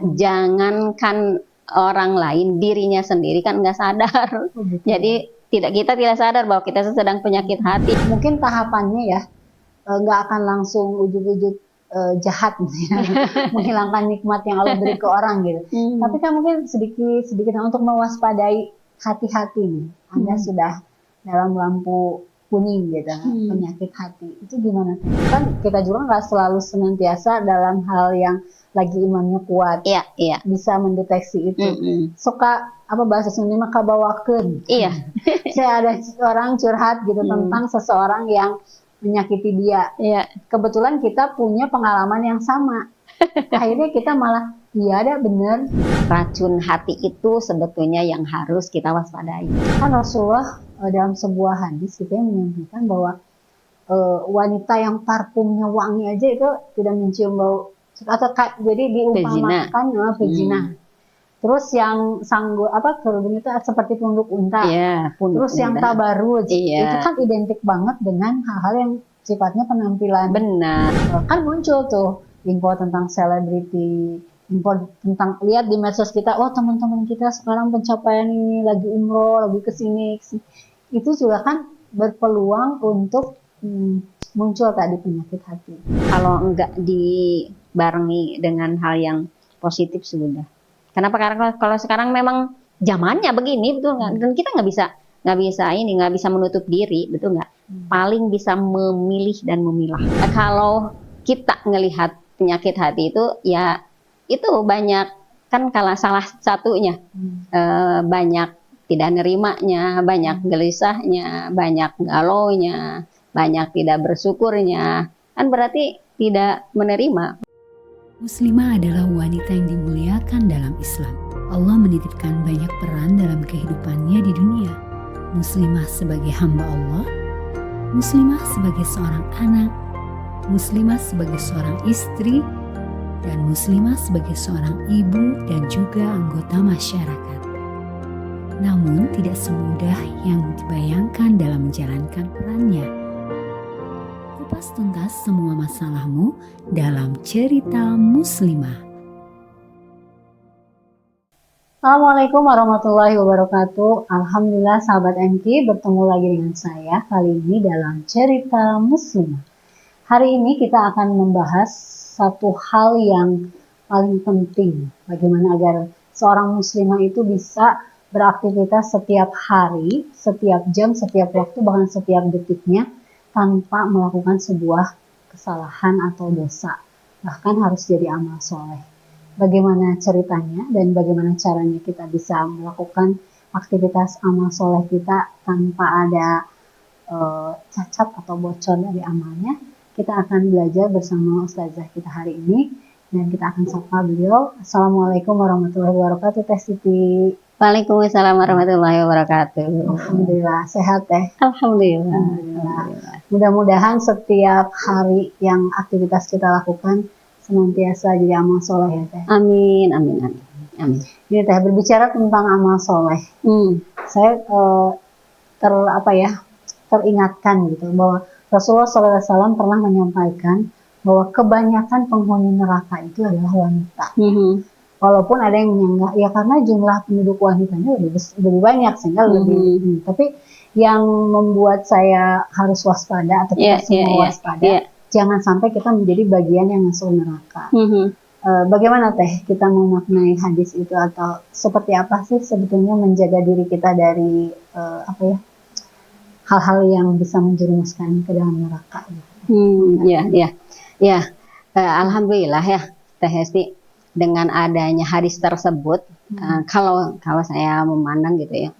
Jangankan orang lain, dirinya sendiri kan nggak sadar. Oh, gitu. Jadi kita tidak sadar bahwa kita sedang penyakit hati. Mungkin tahapannya ya nggak akan langsung ujuk-ujuk jahat menghilangkan nikmat yang Allah beri ke orang gitu. Tapi kan mungkin sedikit untuk mewaspadai hati-hati nih. Anda sudah dalam lampu kuning gitu, penyakit hati. Itu gimana? Kan kita juga nggak selalu senantiasa dalam hal yang lagi imannya kuat. Iya. Bisa mendeteksi itu. Suka apa bahasa Sunda kabawakeun. Iya. Saya ada orang curhat gitu tentang seseorang yang menyakiti dia. Iya. Kebetulan kita punya pengalaman yang sama. Akhirnya kita malah, iya ada bener. Racun hati itu sebetulnya yang harus kita waspadai. Kan Rasulullah dalam sebuah hadis gitu yang menyampaikan bahwa wanita yang parfumnya wangi aja itu tidak mencium bau atau jadi diumpamakan pezina. Terus yang kerudung itu seperti punduk unta. Terus yang tabarruj itu kan identik banget dengan hal-hal yang sifatnya penampilan. Benar. Kan muncul tuh info tentang selebriti, info tentang lihat di medsos kita, oh teman-teman kita sekarang pencapaian ini lagi umroh, lagi kesini. Itu juga kan berpeluang untuk muncul tadi penyakit hati. Kalau enggak dibarengi dengan hal yang positif sudah. Kenapa? Karena kalau sekarang memang zamannya begini, betul nggak? Dan kita nggak bisa menutup diri, betul nggak? Paling bisa memilih dan memilah. Kalau kita ngelihat penyakit hati itu, ya itu banyak kan kalau salah satunya banyak tidak nerimanya, banyak gelisahnya, banyak galaunya, banyak tidak bersyukurnya, kan berarti tidak menerima. Muslimah adalah wanita yang dimuliakan dalam Islam. Allah menitipkan banyak peran dalam kehidupannya di dunia. Muslimah sebagai hamba Allah, muslimah sebagai seorang anak, muslimah sebagai seorang istri, dan muslimah sebagai seorang ibu dan juga anggota masyarakat. Namun tidak semudah yang dibayangkan dalam menjalankan perannya. Kupas tuntas semua masalahmu dalam cerita Muslimah. Assalamualaikum warahmatullahi wabarakatuh. Alhamdulillah sahabat MK bertemu lagi dengan saya kali ini dalam cerita Muslimah. Hari ini kita akan membahas satu hal yang paling penting. Bagaimana agar seorang muslimah itu bisa beraktivitas setiap hari, setiap jam, setiap waktu, bahkan setiap detiknya tanpa melakukan sebuah kesalahan atau dosa. Bahkan harus jadi amal soleh. Bagaimana ceritanya dan bagaimana caranya kita bisa melakukan aktivitas amal soleh kita tanpa ada cacat atau bocor dari amalnya. Kita akan belajar bersama Ustazah kita hari ini dan kita akan sapa beliau. Assalamualaikum warahmatullahi wabarakatuh, Teh Siti. Waalaikumsalam warahmatullahi wabarakatuh. Alhamdulillah, sehat Teh? Alhamdulillah. Mudah-mudahan setiap hari yang aktivitas kita lakukan senantiasa jadi amal soleh ya Teh. Amin. Ini Teh, berbicara tentang amal soleh. Saya teringatkan gitu bahwa Rasulullah SAW pernah menyampaikan bahwa kebanyakan penghuni neraka itu adalah wanita. Walaupun ada yang menyanggah, ya karena jumlah penduduk wanitanya lebih banyak sehingga lebih. Tapi yang membuat saya harus waspada atau kita semua waspada, jangan sampai kita menjadi bagian yang masuk neraka. Bagaimana Teh kita memaknai hadis itu, atau seperti apa sih sebetulnya menjaga diri kita dari hal-hal yang bisa menjerumuskan ke dalam neraka? Alhamdulillah ya Teh Hesti. Dengan adanya hadis tersebut, kalau saya memandang gitu ya,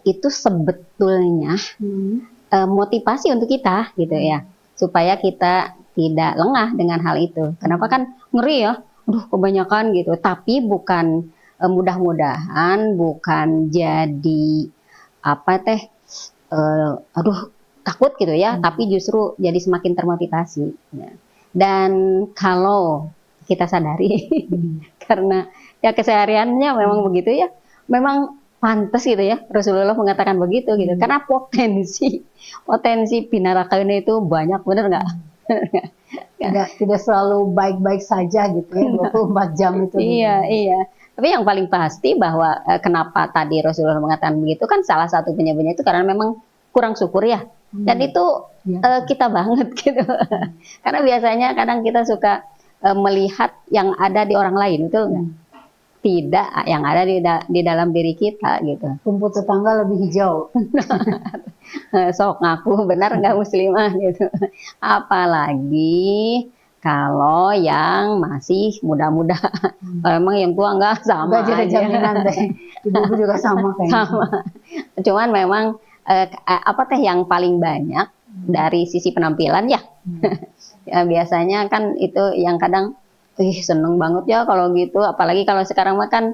itu sebetulnya motivasi untuk kita gitu ya, supaya kita tidak lengah dengan hal itu. Kenapa kan ngeri ya, kebanyakan gitu. Tapi bukan mudah-mudahan bukan jadi takut gitu ya, tapi justru jadi semakin termotivasi. Ya. Dan kalau kita sadari karena ya kesehariannya memang begitu ya, memang pantas gitu ya Rasulullah mengatakan begitu gitu, karena potensi binaraka ini itu banyak, bener nggak? tidak selalu baik-baik saja gitu ya 24 jam itu. Iya. Tapi yang paling pasti bahwa kenapa tadi Rasulullah mengatakan begitu kan salah satu penyebabnya itu karena memang kurang syukur ya. Dan itu kita banget gitu. Karena biasanya kadang kita suka melihat yang ada di orang lain, itu enggak? Tidak yang ada di dalam diri kita gitu. Rumput tetangga lebih hijau. Sok ngaku benar nggak muslimah gitu. Apalagi kalau yang masih muda-muda. Kalau emang yang tua nggak sama Nggak ada aja. jaminan deh. Ibu juga sama kayaknya. Sama. Cuman memang apa teh yang paling banyak dari sisi penampilan ya. Ya biasanya kan itu yang kadang seneng banget ya kalau gitu, apalagi kalau sekarang mah kan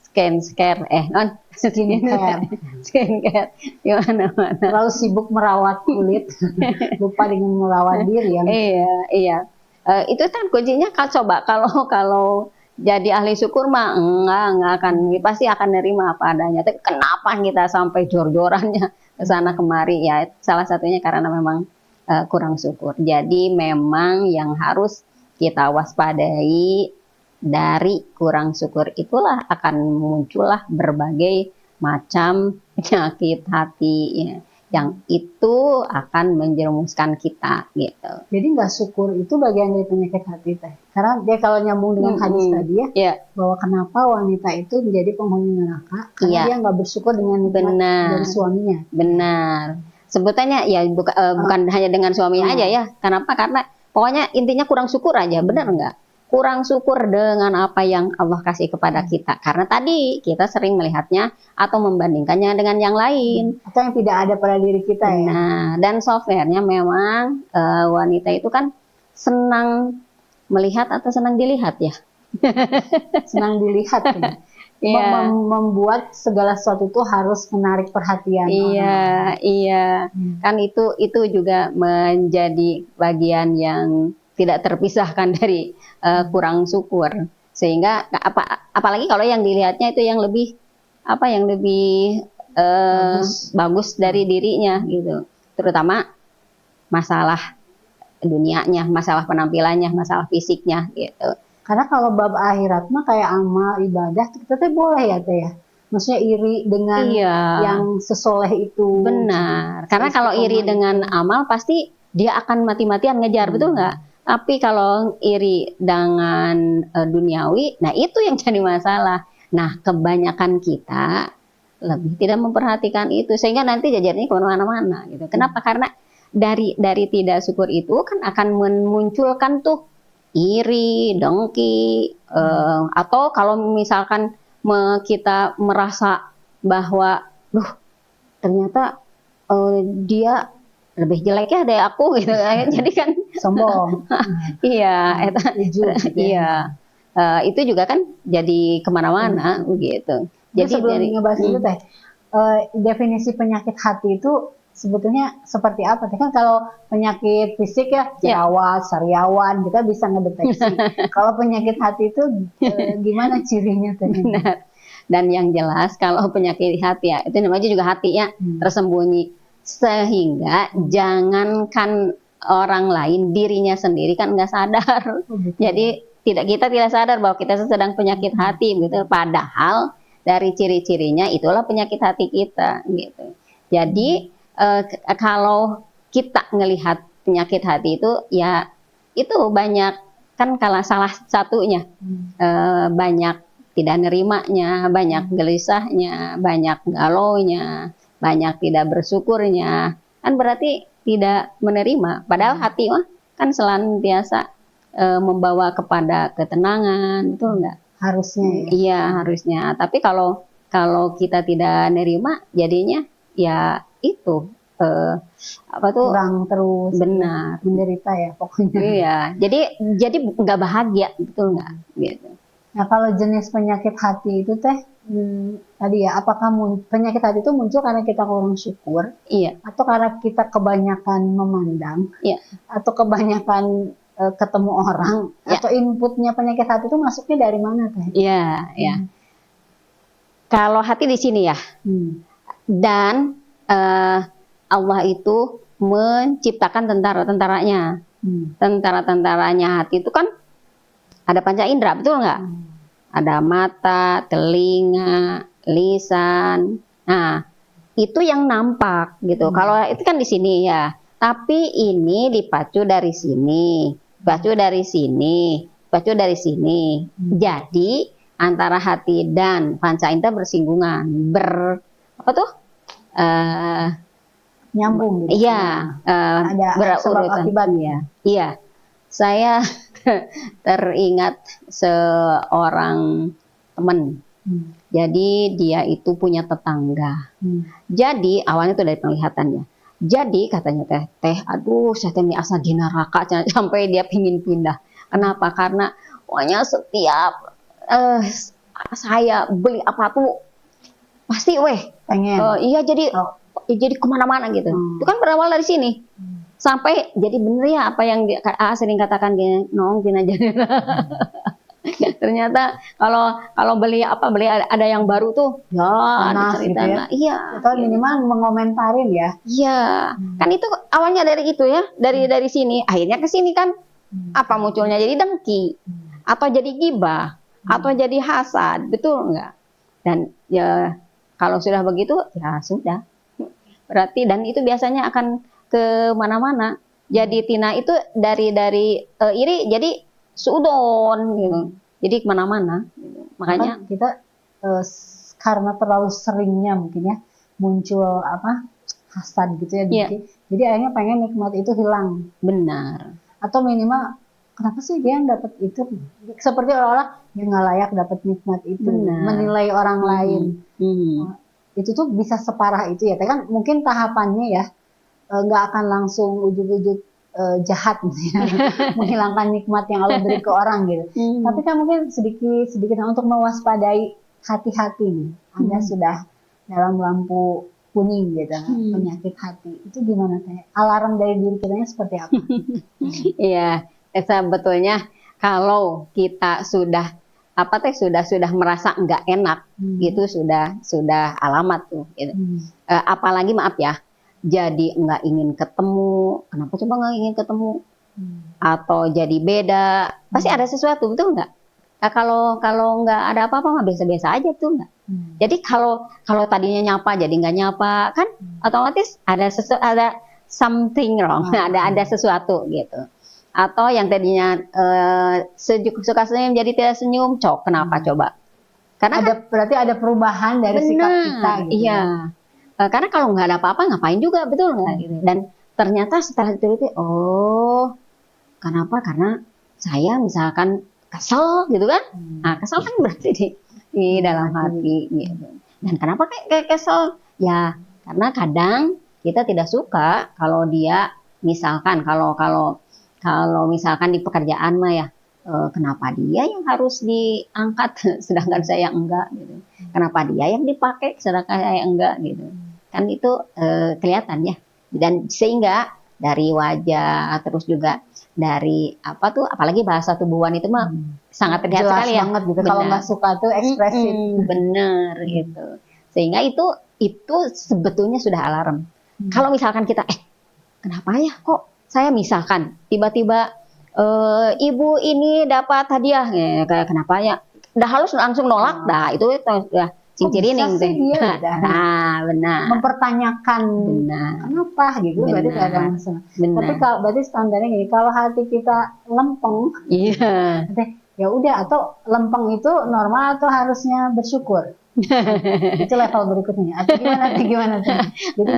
skincare gimana mana. Terlalu sibuk merawat kulit, lupa dengan merawat diri ya. Iya. Itu kan kuncinya coba kalau jadi ahli syukur mah enggak akan, pasti akan nerima apa adanya. Tapi kenapa kita sampai jor-jorannya ke sana kemari ya? Salah satunya karena memang kurang syukur. Jadi memang yang harus kita waspadai dari kurang syukur itulah akan muncullah berbagai macam penyakit hati ya, yang itu akan menjerumuskan kita gitu. Jadi nggak syukur itu bagian dari penyakit hati teh. Karena dia kalau nyambung dengan hadis tadi ya, bahwa kenapa wanita itu menjadi penghuni neraka karena dia nggak bersyukur dengan nikmat dari suaminya. Benar. Sebutannya ya bukan hanya dengan suaminya aja ya. Kenapa? Karena pokoknya intinya kurang syukur aja, benar nggak? Kurang syukur dengan apa yang Allah kasih kepada kita. Karena tadi kita sering melihatnya atau membandingkannya dengan yang lain. Atau yang tidak ada pada diri kita ya. Nah, dan softwarenya memang wanita itu kan senang melihat atau senang dilihat ya. Senang dilihat ya. Membuat segala sesuatu itu harus menarik perhatian orang. Iya. Kan itu juga menjadi bagian yang tidak terpisahkan dari kurang syukur. Sehingga apalagi kalau yang dilihatnya itu yang lebih bagus dari dirinya gitu. Terutama masalah dunianya, masalah penampilannya, masalah fisiknya gitu. Karena kalau bab akhirat mah kayak amal ibadah kita tuh boleh ya teh ya. Maksudnya iri dengan yang sesoleh itu. Benar. Karena kalau iri dengan amal pasti dia akan mati-matian ngejar, betul nggak? Tapi kalau iri dengan duniawi, nah itu yang jadi masalah. Nah kebanyakan kita lebih tidak memperhatikan itu sehingga nanti jajarnya kemana-mana gitu. Kenapa? Karena dari tidak syukur itu kan akan memunculkan tuh iri, dengki, atau kalau misalkan kita merasa bahwa, ternyata dia lebih jelek ya dari aku gitu, jadi kan sombong. Iya, itu juga kan jadi kemana-mana gitu. Jadi sebelum ngebahas itu teh, definisi penyakit hati itu sebetulnya seperti apa? Kan kalau penyakit fisik ya jerawat, sariawan kita bisa ngedeteksi. Kalau penyakit hati itu gimana cirinya teh? Benar. Dan yang jelas kalau penyakit hati ya itu namanya juga hati ya tersembunyi. Sehingga jangankan orang lain, dirinya sendiri kan nggak sadar. Jadi kita tidak sadar bahwa kita sedang penyakit hati gitu. Padahal dari ciri-cirinya itulah penyakit hati kita gitu. Jadi kalau kita ngelihat penyakit hati itu ya itu banyak kan kalau salah satunya banyak tidak nerimanya, banyak gelisahnya, banyak galaunya, banyak tidak bersyukurnya, kan berarti tidak menerima. Padahal hati kan senantiasa membawa kepada ketenangan, betul nggak? Harusnya ya. Iya harusnya. Tapi kalau kita tidak nerima, jadinya ya itu kurang terus benar menderita ya pokoknya. Iya, jadi nggak bahagia, betul nggak? Gitu. Nah kalau jenis penyakit hati itu teh tadi ya, apakah penyakit hati itu muncul karena kita kurang syukur? Iya. Atau karena kita kebanyakan memandang? Iya. Atau kebanyakan ketemu orang? Atau inputnya penyakit hati itu masuknya dari mana teh? Iya, iya. Kalau hati di sini ya, dan Allah itu menciptakan tentara-tentaranya. Tentara-tentaranya hati itu kan ada panca indera, betul nggak? Ada mata, telinga, lisan. Nah, itu yang nampak gitu. Kalau itu kan di sini ya. Tapi ini dipacu dari sini, pacu dari sini, pacu dari sini. Jadi antara hati dan panca indera bersinggungan, apa tuh? Nyambung gitu. Iya, Ada sebab akibat. Iya, saya teringat seorang teman. Jadi dia itu punya tetangga. Jadi awalnya itu dari penglihatannya. Jadi katanya teh, aduh saya teh asa di neraka sampai dia pingin pindah. Kenapa? Karena pokoknya setiap saya beli apa tuh pasti pengen. Iya jadi kemana-mana gitu. Itu kan berawal dari sini. Sampai jadi bener ya apa yang sering katakan gini, nong gini aja. Ternyata kalau beli ada yang baru tuh, ya Gitu ya. Iya. Atau minimal mengomentarin ya. Iya. Kan itu awalnya dari itu ya, dari sini, akhirnya ke sini kan apa munculnya jadi dengki, atau jadi gibah, atau jadi hasad, betul nggak? Dan ya kalau sudah begitu ya sudah. Berarti dan itu biasanya akan ke mana-mana. Jadi Tina itu dari iri jadi suudon gitu. Jadi kemana-mana. Gitu. Makanya kita karena terlalu seringnya mungkin ya muncul hasad gitu ya. Jadi akhirnya pengen nikmat itu hilang. Benar. Atau minimal kenapa sih dia yang dapat itu? Seperti orang-orang yang nggak layak dapat nikmat itu. Benar. Menilai orang lain. Itu tuh bisa separah itu ya. Tapi kan mungkin tahapannya ya nggak akan langsung ujuk-ujuk jahat misalnya, menghilangkan nikmat yang Allah beri ke orang gitu. Tapi kan mungkin sedikit untuk mewaspadai hati-hati nih. Anda sudah dalam lampu kuning gitu, penyakit hati. Itu gimana teh? Alarm dari diri kitanya seperti apa? Iya, sebetulnya kalau kita sudah sudah merasa nggak enak gitu sudah alamat tuh gitu. Apalagi maaf ya, jadi nggak ingin ketemu, kenapa coba nggak ingin ketemu, atau jadi beda, pasti ada sesuatu, betul nggak? Nah, kalau nggak ada apa-apa mah biasa-biasa aja tuh nggak. Jadi kalau tadinya nyapa jadi nggak nyapa kan otomatis ada something wrong, ada sesuatu gitu. Atau yang tadinya suka senyum jadi tidak senyum, kenapa coba? Karena berarti ada perubahan dari sikap kita gitu. Iya. Karena kalau nggak ada apa-apa ngapain juga, betul nggak? Gitu. Dan ternyata setelah itu, kenapa? Karena saya misalkan kesel gitu kan? Nah, kesel kan berarti di dalam hati gitu. Dan kenapa kayak kesel? Ya karena kadang kita tidak suka kalau dia misalkan kalau misalkan di pekerjaan mah ya, kenapa dia yang harus diangkat sedangkan saya enggak gitu. Kenapa dia yang dipakai sedangkan saya enggak gitu. Kan itu kelihatan ya. Dan sehingga dari wajah terus juga dari apalagi bahasa tubuhan itu mah sangat terlihat jelas sekali ya. Banget gitu. Kalau nggak suka tuh ekspresif. Bener gitu. Sehingga itu sebetulnya sudah alarm. Kalau misalkan kita kenapa ya kok saya misalkan tiba-tiba ibu ini dapat hadiah, kayak kenapa ya? Udah halus langsung nolak, itu udah cincirining dia. Nah, benar. Mempertanyakan kenapa gitu, berarti tidak ada masalah. Tapi kalau berarti standarnya gini, kalau hati kita lempeng, ya udah, atau lempeng itu normal atau harusnya bersyukur. Itu level berikutnya. Atau gimana? Jadi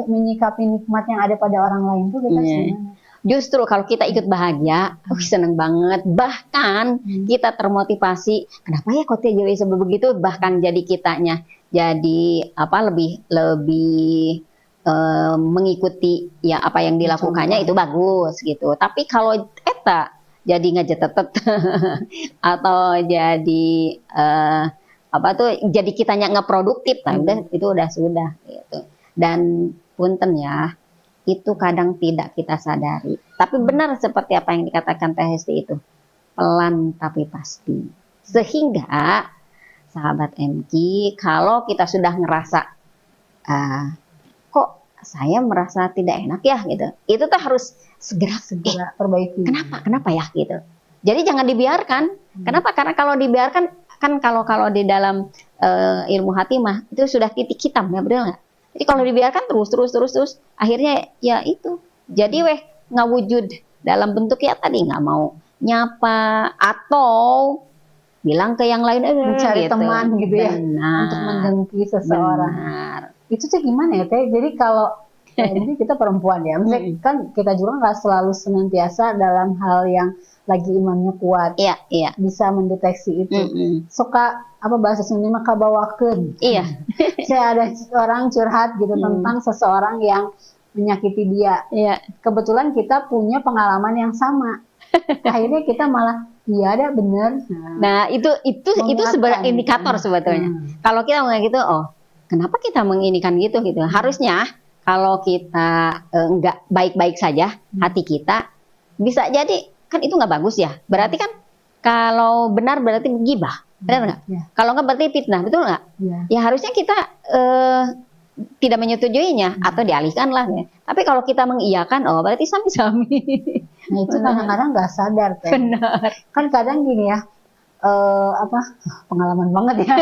menyikapi nikmat yang ada pada orang lain tuh kita gimana? Justru kalau kita ikut bahagia, seneng banget. Bahkan kita termotivasi. Kenapa ya kok jadi begitu? Bahkan jadi kitanya jadi lebih mengikuti ya apa yang dilakukannya itu bagus gitu. Tapi kalau jadi ngajetetet atau jadi jadi kitanya nggak produktif, itu udah sudah gitu. Dan punten ya, itu kadang tidak kita sadari. Tapi benar seperti apa yang dikatakan Teh Hesti itu, pelan tapi pasti. Sehingga sahabat MQ, kalau kita sudah ngerasa kok saya merasa tidak enak ya gitu. Itu tuh harus segera perbaiki. Kenapa ya gitu. Jadi jangan dibiarkan. Kenapa? Karena kalau dibiarkan kan kalau di dalam ilmu hati mah itu sudah titik hitam ya, betul nggak? Jadi kalau dibiarkan terus akhirnya ya itu. Jadi ngawujud dalam bentuk ya tadi nggak mau nyapa atau bilang ke yang lain mencari gitu. teman gitu ya. Benar. Untuk mendengki seseorang. Benar. Itu tuh gimana ya Teh? Jadi kalau ini kita perempuan ya, misalnya kan kita juga nggak selalu senantiasa dalam hal yang lagi imannya kuat, iya. bisa mendeteksi itu. Suka apa bahasa Sunda mah kabawakeun. Iya. Saya ada orang curhat gitu tentang seseorang yang menyakiti dia. Iya. Kebetulan kita punya pengalaman yang sama. Akhirnya kita malah iya ada bener. Nah itu sebenarnya indikator sebetulnya. Kalau kita ngomong gitu, kenapa kita menginikan gitu? Harusnya kalau kita nggak baik-baik saja hati kita, bisa jadi kan itu nggak bagus ya. Berarti kan kalau benar berarti gibah, benar nggak? Ya. Kalau nggak berarti fitnah, betul nggak? Ya harusnya kita tidak menyetujuinya atau dialihkan lah. Ya. Tapi kalau kita mengiyakan, berarti sami-sami. Nah itu kadang-kadang nggak sadar, Teh. Benar. Kan kadang gini ya, pengalaman banget ya.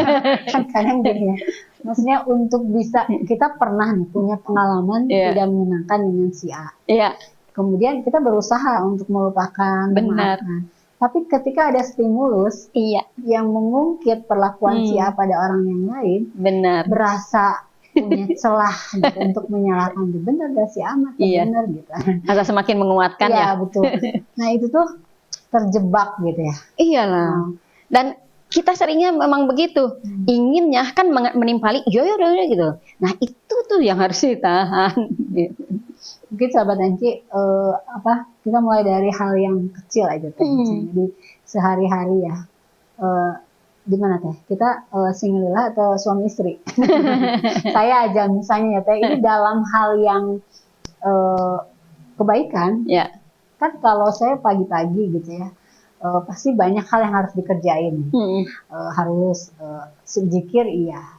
Kan kadang gini ya. Maksudnya untuk bisa kita pernah nih punya pengalaman tidak menyenangkan dengan si A. Iya. Kemudian kita berusaha untuk melupakan, memaafkan. Tapi ketika ada stimulus yang mengungkit perlakuan si A pada orang yang lain, berasa punya celah gitu, untuk menyalahkan itu benar gak si amat benar gitu. Masa semakin menguatkan ya. Betul. Nah itu tuh terjebak gitu ya. Iyalah. Dan kita seringnya memang begitu, inginnya kan menimpali, yo gitu. Nah itu tuh yang harus ditahan. Gitu. Mungkin sahabat Anci, kita mulai dari hal yang kecil aja Teh. Jadi sehari-hari ya. Di mana Teh? Kita singlilah atau suami istri? Saya aja misalnya ya Teh, ini dalam hal yang kebaikan. Kan kalau saya pagi-pagi gitu ya, pasti banyak hal yang harus dikerjain. Harus zikir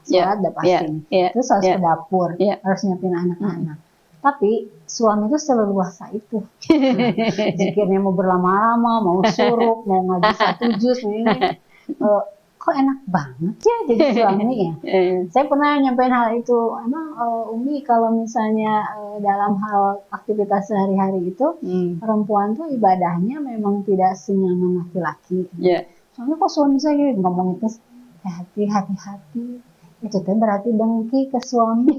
sholat udah pasti. Terus harus ke dapur, harus nyiapin anak-anak. Tapi suami itu seleluasa itu. Zikirnya mau berlama-lama, mau suruk, mau ngaji 1 juz ini. Kok enak banget ya jadi suami ya. Saya pernah nyampein hal itu. Emang Umi kalau misalnya dalam hal aktivitas sehari-hari itu perempuan tuh ibadahnya memang tidak senyaman laki-laki. Soalnya kok suami saya ngomong itu hati-hati. Itu kan berarti dengki ke suami.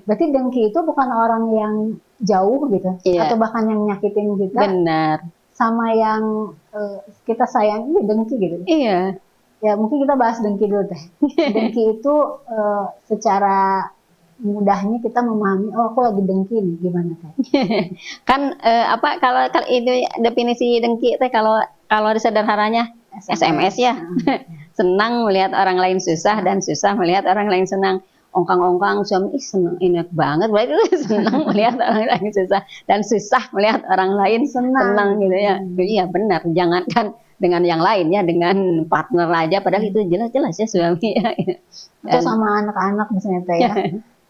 Berarti dengki itu bukan orang yang jauh gitu, atau bahkan yang nyakitin kita. Benar. Sama yang kita sayangi dengki gitu. Iya. Ya mungkin kita bahas dengki dulu Teh. Dengki itu secara mudahnya kita memahami, aku lagi dengki nih, gimana Teh? Kan kalau itu definisi dengki Teh, kalau sederhananya SMS ya. Senang melihat orang lain susah dan susah melihat orang lain senang. Ongkang-ongkang suami senang, enak banget. Berarti itu senang melihat orang lain susah dan susah melihat orang lain senang gitu ya. Iya benar. Jangankan dengan yang lain ya, dengan partner aja. Padahal itu jelas-jelas ya suami ya. Atau sama anak-anak misalnya Teh ya.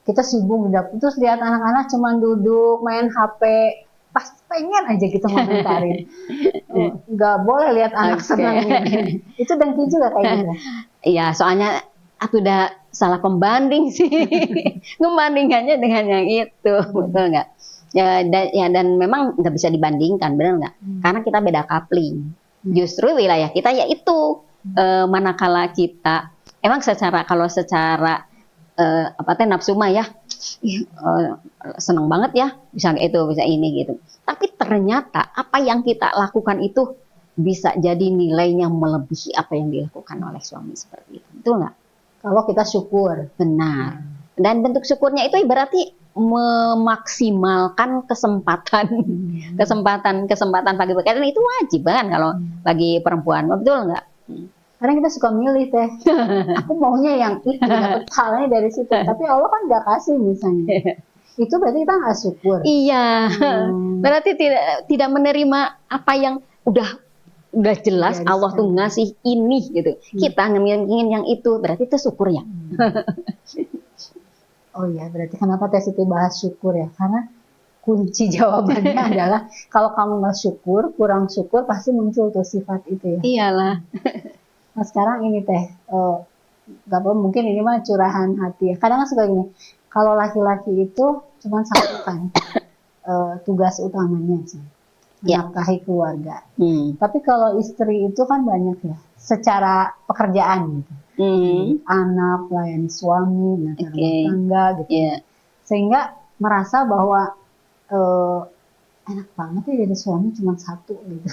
Kita sibuk di dapur terus lihat anak-anak cuma duduk main HP. Pas pengen aja kita komentarin. Nggak boleh lihat anak senang gitu. Itu dengki juga kayak gitu. Iya, soalnya aku udah salah pembanding sih. Ngebandingannya dengan yang itu, betul nggak? Dan memang nggak bisa dibandingkan, benar nggak? Karena kita beda coupling. Justru wilayah kita yaitu manakala kita emang kalau secara nafsu mah ya seneng banget ya bisa itu bisa ini gitu. Tapi ternyata apa yang kita lakukan itu bisa jadi nilainya melebihi apa yang dilakukan oleh suami seperti itu. Betul nggak? Kalau kita syukur. Benar. Dan bentuk syukurnya itu berarti memaksimalkan kesempatan pagi-pagi. Dan itu wajib kan kalau bagi perempuan. Betul nggak? Karena kita suka milih Teh. Aku maunya yang itu, dapat halnya dari situ. Tapi Allah kan nggak kasih misalnya. Itu berarti kita nggak syukur. Iya. Berarti tidak menerima apa yang udah jelas dari Allah tuh ngasih ini gitu. Kita ingin yang itu, berarti itu syukurnya. Oh iya, berarti kenapa Teh Siti bahas syukur ya? Karena kunci jawabannya adalah kalau kamu nggak syukur, kurang syukur, pasti muncul tuh sifat itu ya. Iyalah. Nah sekarang ini Teh, gak apa mungkin ini mah curahan hati ya. Kadang kan suka gini, kalau laki-laki itu cuma satu kan tugas utamanya sih, Ya. menafkahi keluarga. Hmm. Tapi kalau istri itu kan banyak ya, secara pekerjaan gitu. Hmm. Anak, melayani suami, menata rumah Oke. tangga gitu. Ya. Sehingga merasa bahwa enak banget ya jadi suami cuma satu gitu.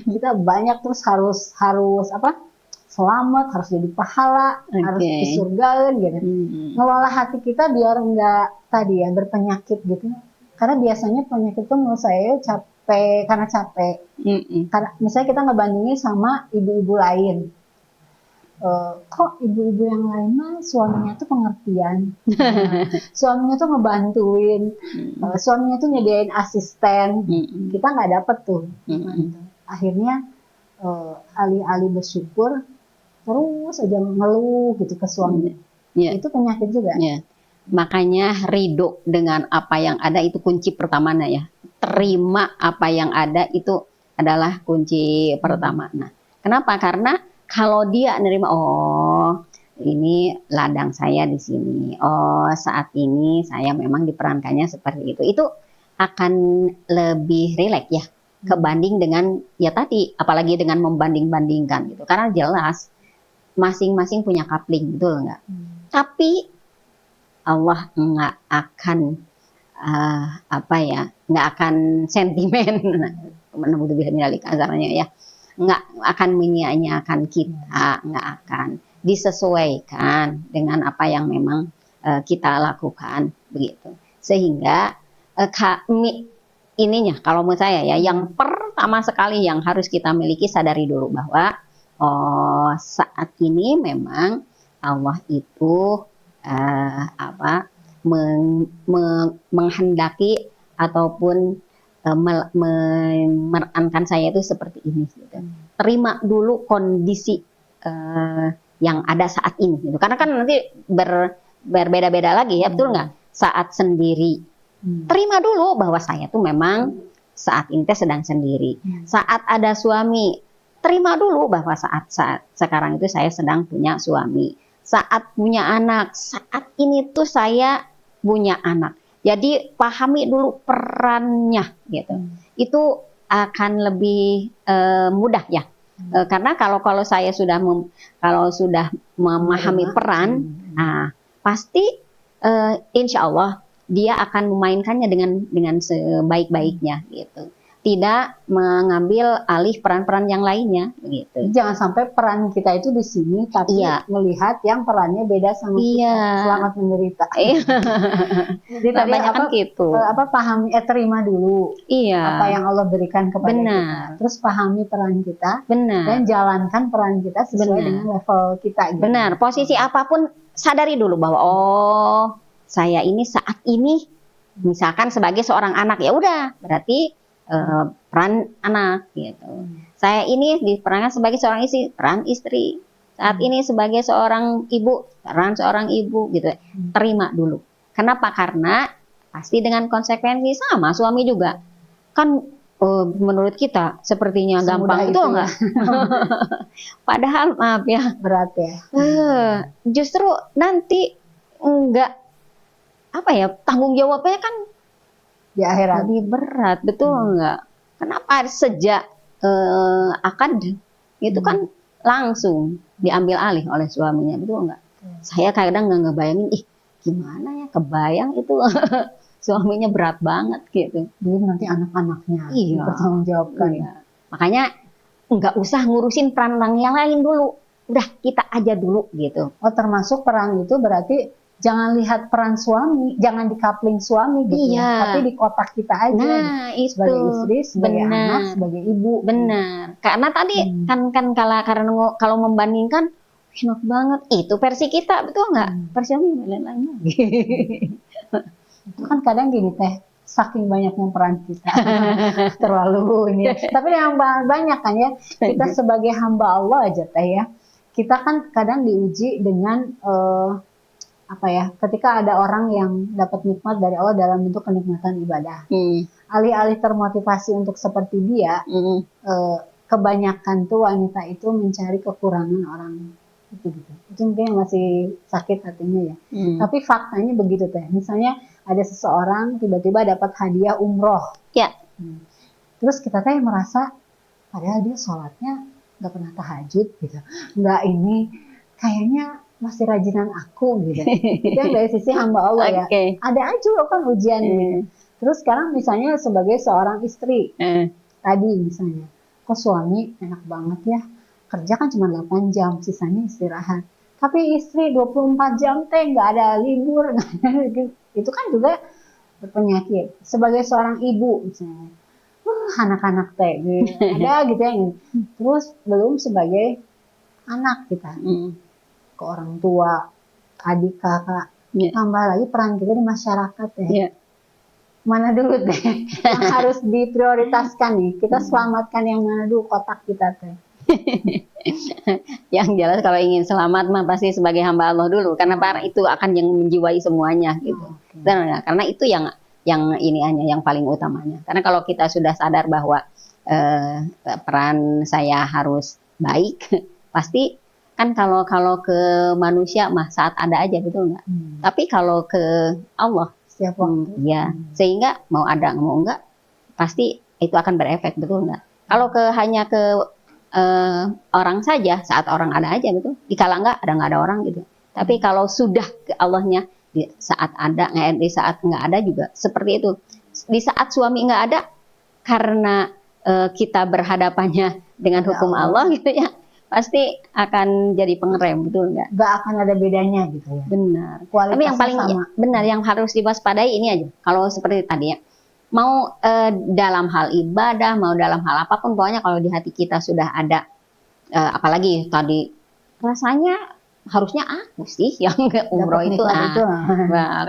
Kita banyak terus harus apa? Selamat, harus jadi pahala, harus Oke. ke surga gitu. Hmm. Ngelola hati kita biar enggak tadi ya berpenyakit gitu. Karena biasanya penyakit itu menurut saya karena capek. Hmm. Karena misalnya kita ngebandingin sama ibu-ibu lain. Kok ibu-ibu yang lain mah suaminya tuh pengertian, suaminya tuh ngebantuin, suaminya tuh nyediain asisten, Hmm. kita nggak dapet tuh. Hmm. Akhirnya alih-alih bersyukur terus aja ngeluh gitu ke suami. Ya. Itu penyakit juga. Ya. Makanya ridho dengan apa yang ada itu kunci pertamanya ya. Terima apa yang ada itu adalah kunci pertama. Nah, kenapa? Karena kalau dia nerima, oh ini ladang saya di sini. Oh saat ini saya memang diperankannya seperti itu. Itu akan lebih rileks ya kebanding dengan ya tadi, apalagi dengan membanding-bandingkan gitu. Karena jelas masing-masing punya kapling, betul nggak? Tapi Allah nggak akan nggak akan sentimen, ya, nggak akan menyia-nyiakan kita, nggak akan disesuaikan dengan apa yang memang kita lakukan begitu. Sehingga kami ininya, kalau menurut saya ya, yang pertama sekali yang harus kita miliki sadari dulu bahwa saat ini memang Allah itu menghendaki ataupun memerankan saya itu seperti ini gitu. Terima dulu kondisi yang ada saat ini gitu. Karena kan nanti berbeda-beda lagi ya, betul nggak? Saat sendiri terima dulu bahwa saya tuh memang saat ini sedang sendiri. Saat ada suami, terima dulu bahwa saat sekarang itu saya sedang punya suami. Saat punya anak, saat ini tuh saya punya anak. Jadi pahami dulu perannya gitu. Itu akan lebih mudah ya. Karena kalau saya sudah memahami peran, nah pasti insya Allah dia akan memainkannya dengan sebaik-baiknya gitu. Tidak mengambil alih peran-peran yang lainnya begitu. Jangan sampai peran kita itu di sini tapi melihat yang perannya beda sama kita. Selamat menderita. Jadi tadi banyak kan gitu. Pahami, terima dulu apa yang Allah berikan kepada kita. Terus pahami peran kita. Dan jalankan peran kita sesuai dengan level kita. Gitu. Benar. Posisi apapun sadari dulu bahwa saya ini saat ini misalkan sebagai seorang anak, ya udah berarti peran anak gitu. Saya ini diperankan sebagai seorang istri, peran istri. Saat ini sebagai seorang ibu, peran seorang ibu gitu. Terima dulu. Kenapa? Karena pasti dengan konsekuensi sama suami juga. Kan menurut kita sepertinya gampang, betul nggak? Padahal maaf ya, berat ya. Justru nanti enggak tanggung jawabnya kan di akhirat lebih berat, betul nggak? Kenapa sejak akad itu kan langsung diambil alih oleh suaminya, betul nggak? Saya kadang nggak ngebayangin, gimana ya kebayang itu suaminya berat banget gitu. Belum nanti anak-anaknya bertanggung jawabkan. Iya. Makanya nggak usah ngurusin peran yang lain dulu, udah kita aja dulu gitu. Oh termasuk peran itu berarti jangan lihat peran suami, jangan dikapling suami gitu ya, tapi di kotak kita aja. Nah, itu sebagai istri, sebagai anak, sebagai ibu. Benar. Karena tadi kan kalau membandingkan enak banget itu versi kita, betul nggak? Versi suami lain lagi. Itu kan kadang gini Teh, saking banyaknya peran kita terlalu ini. Tapi yang banyak kan ya, kita sebagai hamba Allah aja Teh ya, kita kan kadang diuji dengan apa ya, ketika ada orang yang dapat nikmat dari Allah dalam bentuk kenikmatan ibadah, alih-alih termotivasi untuk seperti dia, kebanyakan tuh wanita itu mencari kekurangan orang itu gitu. Itu mungkin yang masih sakit hatinya ya. Tapi faktanya begitu teh. Misalnya ada seseorang tiba-tiba dapat hadiah umroh. Ya. Terus kita teh merasa padahal dia sholatnya nggak pernah tahajud gitu. Nggak ini kayaknya masih rajinan aku gitu. Itu yang dari sisi hamba Allah ya. Ada aja loh kan ujian gitu. Terus sekarang misalnya sebagai seorang istri, tadi misalnya, kok suami enak banget ya, kerja kan cuma 8 jam, sisanya istirahat. Tapi istri 24 jam teh nggak ada libur. Itu kan juga berpenyakit. Sebagai seorang ibu misalnya, anak-anak teh gitu. Ada gitu ya. Terus belum sebagai anak kita. Ke orang tua, adik, kakak, tambah lagi peran kita di masyarakat ya. Mana dulu teh yang harus diprioritaskan nih? Kita selamatkan yang mana dulu kotak kita teh? Yang jelas kalau ingin selamat mah pasti sebagai hamba Allah dulu, karena itu akan yang menjiwai semuanya gitu. Dan karena itu yang ini hanya yang paling utamanya. Karena kalau kita sudah sadar bahwa peran saya harus baik, pasti kan kalau ke manusia mah saat ada aja, betul nggak? Tapi kalau ke Allah setiap waktu, ya sehingga mau ada mau enggak pasti itu akan berefek, betul nggak? Kalau hanya ke orang saja saat orang ada aja, betul. Dikala nggak ada orang gitu. Tapi kalau sudah ke Allahnya di saat ada, di saat nggak ada juga seperti itu. Di saat suami nggak ada karena kita berhadapannya dengan hukum Allah gitu ya. Pasti akan jadi pengerem, betul nggak? Nggak akan ada bedanya gitu ya. Benar. Kualitasnya tapi yang paling sama. Benar yang harus diwaspadai ini aja. Kalau seperti tadi ya, mau dalam hal ibadah, mau dalam hal apapun, pokoknya kalau di hati kita sudah ada, apalagi tadi rasanya harusnya aku sih yang umroh itu, nah,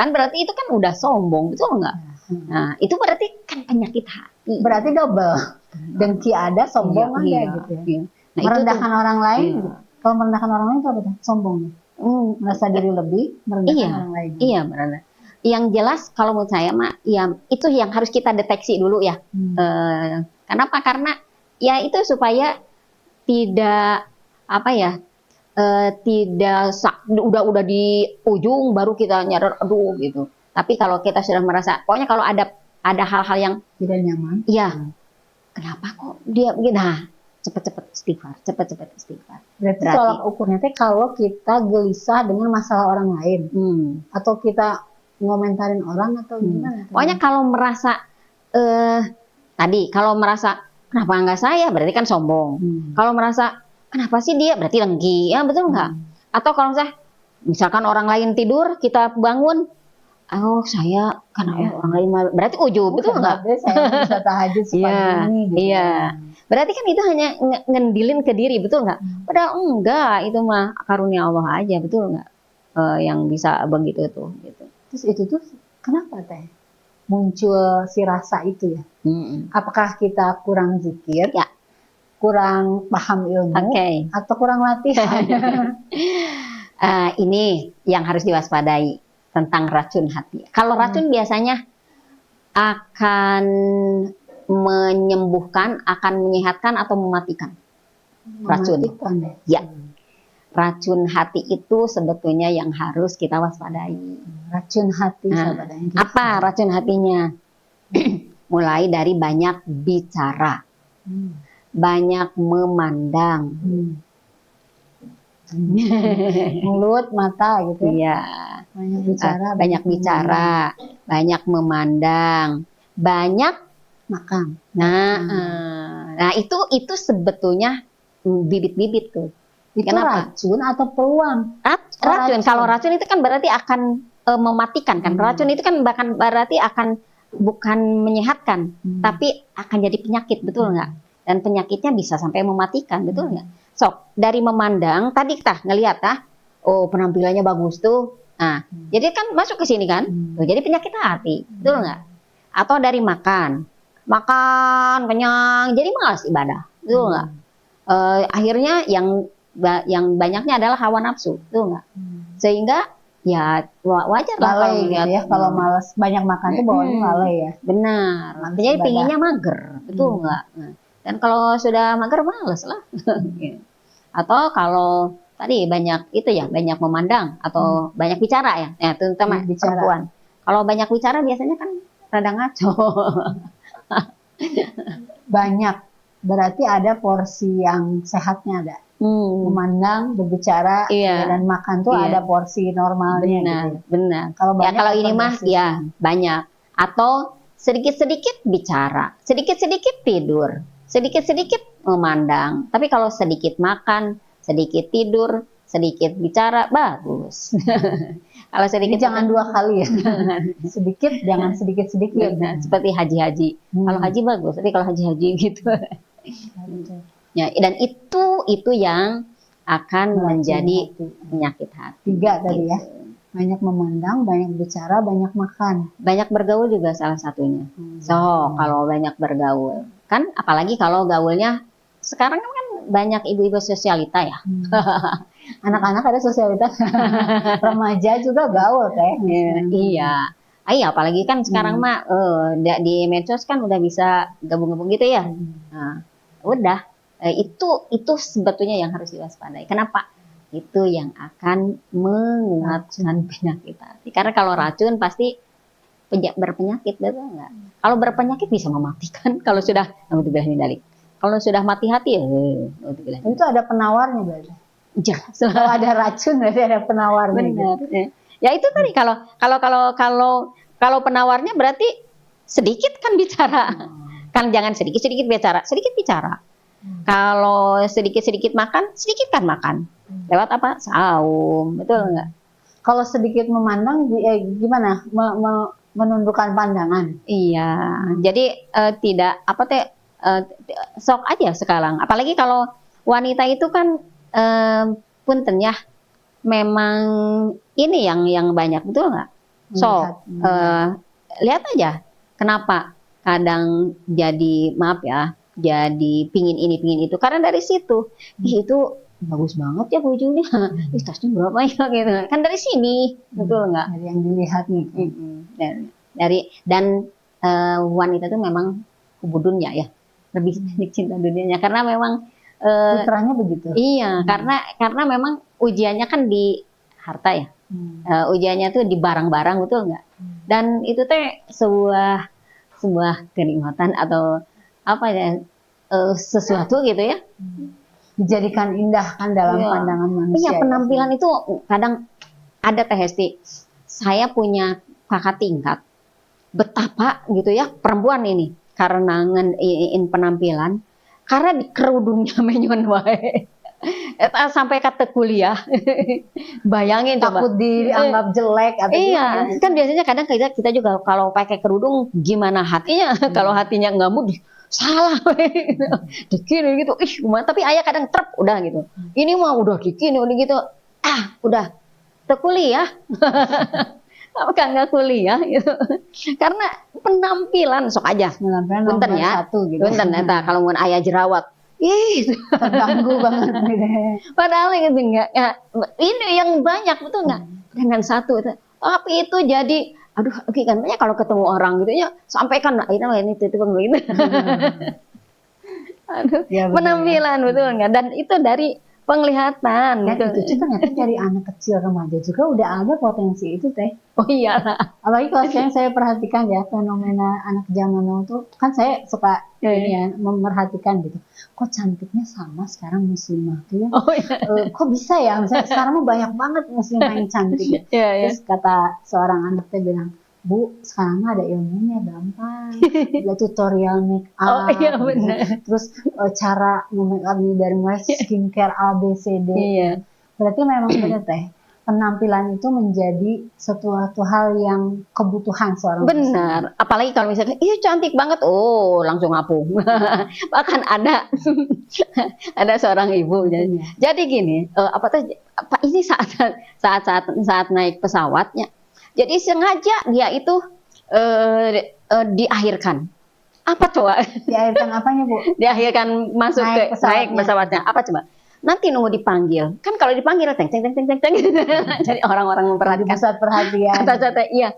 kan berarti itu kan udah sombong, betul nggak? Nah, itu berarti kan penyakit hati. Berarti double. Dengki ada, sombong ada gitu ya. Iya. Nah, merendahkan orang lain, kalau merendahkan orang lain itu apa tuh? Sombong. Merasa diri lebih, merendahkan orang lain. Iya, benar. Yang jelas kalau menurut saya mah, ya itu yang harus kita deteksi dulu ya. Kenapa? Karena ya itu supaya tidak apa ya, tidak udah di ujung baru kita nyadar, aduh gitu. Tapi kalau kita sudah merasa, pokoknya kalau ada hal-hal yang tidak nyaman, iya, kenapa kok dia begini? Nah, cepet-cepet istighfar. Berarti tolak ukurnya teh kalau kita gelisah dengan masalah orang lain, atau kita ngomentarin orang atau gimana? Pokoknya kalau merasa tadi kalau merasa kenapa nggak saya, berarti kan sombong. Kalau merasa kenapa sih dia, berarti dengki, ya betul nggak? Atau kalau misalkan orang lain tidur, kita bangun, oh saya karena orang lain berarti ujub, betul nggak? Saya bisa tahajud sepagi ini. Gitu. Iya. Berarti kan itu hanya ngendilin ke diri, betul nggak? Padahal enggak, itu mah karunia Allah aja, betul nggak? Yang bisa begitu tuh. Gitu. Terus itu tuh kenapa teh muncul si rasa itu ya? Apakah kita kurang zikir? Ya. Kurang paham ilmu? Atau kurang latihan? Ini yang harus diwaspadai tentang racun hati. Kalau racun biasanya akan menyembuhkan, akan menyehatkan atau mematikan. Racun. Ya. Racun hati itu sebetulnya yang harus kita waspadai. Racun hati, apa racun hatinya? Mulai dari banyak bicara, banyak memandang, mulut, mata gitu. Iya. Banyak bicara, banyak memandang, banyak makan. Nah itu sebetulnya bibit-bibit tuh. Itu kenapa? Racun atau peluang? Racun. Kalau racun itu kan berarti akan mematikan kan. Racun itu kan bahkan berarti akan bukan menyehatkan, tapi akan jadi penyakit, betul nggak? Dan penyakitnya bisa sampai mematikan, betul nggak? So dari memandang tadi kita ngelihat oh penampilannya bagus tuh. Nah, jadi kan masuk ke sini kan. Tuh, jadi penyakit hati, betul nggak? Atau dari makan kenyang, jadi malas ibadah, betul nggak? Akhirnya yang banyaknya adalah hawa nafsu, betul nggak? Sehingga ya wajar lah kalau Lalai gitu ngeliat. ya, kalau malas banyak makan tuh bawaannya lalai ya. Benar. Males Jadi ibadah. pinginnya mager, betul nggak? Nah, dan kalau sudah mager males lah. Atau kalau tadi banyak itu ya, banyak memandang atau banyak bicara ya, ya terutama Banyak bicara. perempuan. Kalau banyak bicara biasanya kan rada ngaco. Banyak, berarti ada porsi yang sehatnya ada. Memandang, berbicara, Iya. dan makan tuh Iya. ada porsi normalnya Benar, gitu. benar. Kalau Ya banyak kalau ini over mah dosis. ya banyak. Atau sedikit-sedikit bicara, sedikit-sedikit tidur, sedikit-sedikit memandang. Tapi kalau sedikit makan, sedikit tidur, sedikit bicara, bagus. Kalau Jadi sedikit jangan 2 kali ya. Sedikit, jangan sedikit-sedikit. Benar, seperti haji-haji. Kalau haji bagus, tapi kalau haji-haji gitu. Ya, dan itu yang akan menjadi penyakit hati. 3 tadi ya. Gitu. Banyak memandang, banyak bicara, banyak makan. Banyak bergaul juga salah satunya. So, kalau banyak bergaul, kan apalagi kalau gaulnya sekarang kan banyak ibu-ibu sosialita ya. Anak-anak ada sosialitas. Remaja juga gaul teh. Iya. Iya, apalagi kan sekarang mah di medsos kan udah bisa gabung-gabung gitu ya. Nah, udah itu sebetulnya yang harus diwaspadai. Kenapa? Itu yang akan menguatkan penyakit hati. Karena kalau racun pasti berpenyakit, betul nggak? Kalau berpenyakit bisa mematikan. Kalau sudah, kalau sudah mati hati ya, Itu ada penawarnya berarti. jelas. Kalau ada racun berarti ada penawarnya. Benar. Ya itu tadi kalau penawarnya berarti sedikit kan bicara. Kan jangan sedikit-sedikit bicara, sedikit bicara. Kalau sedikit-sedikit makan, sedikit kan makan. Lewat apa? Saum, betul nggak? Kalau sedikit memandang gimana? Menundukkan pandangan. Iya. Jadi tidak apa teh sok aja sekarang. Apalagi kalau wanita itu kan punten ya, memang ini yang banyak, betul nggak? So lihat aja kenapa kadang jadi maaf ya, jadi pingin ini pingin itu karena dari situ. Itu bagus banget ya bajunya, tasnya berapa ya gitu kan, dari sini, betul nggak? Dari yang dilihat nih. Dan wanita itu memang kebudunnya ya, lebih cinta dunianya karena memang putranya begitu. Iya, karena memang ujiannya kan di harta ya. Ujiannya tuh di barang-barang, betul nggak? Dan itu teh sebuah kenikmatan atau apa ya, sesuatu gitu ya. Dijadikan indah kan dalam pandangan manusia. Iya, penampilan itu kadang ada Teh Hesti. Saya punya kakak tingkat. Betapa gitu ya perempuan ini karena ngein penampilan, karena di kerudungnya menyon wae. Eta sampai kata kuliah. Bayangin coba. Takut dianggap jelek atau iya, gimana? kan biasanya kadang kita juga kalau pakai kerudung gimana hatinya? Kalau hatinya nggak mood, salah dikini gitu. Tapi ayah kadang trep udah gitu. Ini mah udah dikini udah gitu. Udah terkuliah. Apakah nggak kuliah gitu. Karena penampilan sok aja. Penampilan Punten nomor ya. 1 gitu. Punten eta kalau mun ayah jerawat. Terganggu banget gitu. Padahal gitu enggak. Ya, ini yang banyak betul enggak? Dengan satu itu. Tapi itu jadi aduh, oke kan banyak kalau ketemu orang gitu ya sampaikan ini itu begitu. Aduh, Ya, penampilan betul enggak? Dan itu dari penglihatan. Dan gitu. itu ternyata dari anak kecil remaja juga udah ada potensi itu teh. Oh iyalah. Apalagi kalau sekarang saya perhatikan ya fenomena anak zaman now tuh kan saya suka ini ya memerhatikan gitu. Kok cantiknya sama sekarang muslimah tuh ya? Oh iya. Kok bisa ya? Misalnya sekarang mah banyak banget muslimah yang cantik ya. Terus kata seorang anak teh bilang, Bu, sekarang mah ada ilmunya gampang. Ada tutorial make up. Oh iya benar. Terus cara make up dari mulai skincare A B C D. Iya. Berarti memang benar teh. Penampilan itu menjadi suatu hal yang kebutuhan seorang benar. Apalagi kalau misalnya, iya cantik banget, langsung ngapung. Bahkan ada seorang ibu. Jadi gini, ini saat naik pesawatnya. Jadi sengaja dia itu diakhirkan. Apa coba? Diakhirkan apanya Bu? Diakhirkan masuk naik pesawatnya. Apa coba? nanti nunggu dipanggil. Kan kalau dipanggil teng teng teng teng teng teng. Jadi orang-orang Jadi memperhatikan pusat perhatian. kata-kata iya.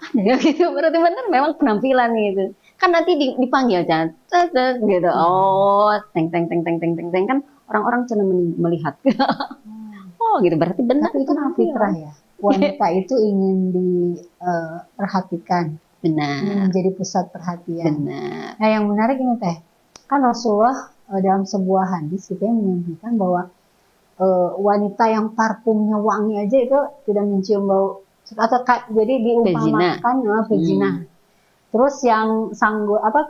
Ada gitu, berarti benar memang penampilan gitu. Kan nanti dipanggil jangan gitu. Oh, teng teng teng teng teng teng teng kan orang-orang cenderung melihat. Oh, gitu berarti benar. Tapi itu fitrah ya. Wanita itu ingin diperhatikan, ingin Benar. menjadi pusat perhatian. Benar. Nah, yang menarik ini Teh, kan Rasulullah dalam sebuah hadis gitu yang menyampaikan bahwa wanita yang parfumnya wangi aja itu tidak mencium bau atau jadi diumpamakan berzina. Terus yang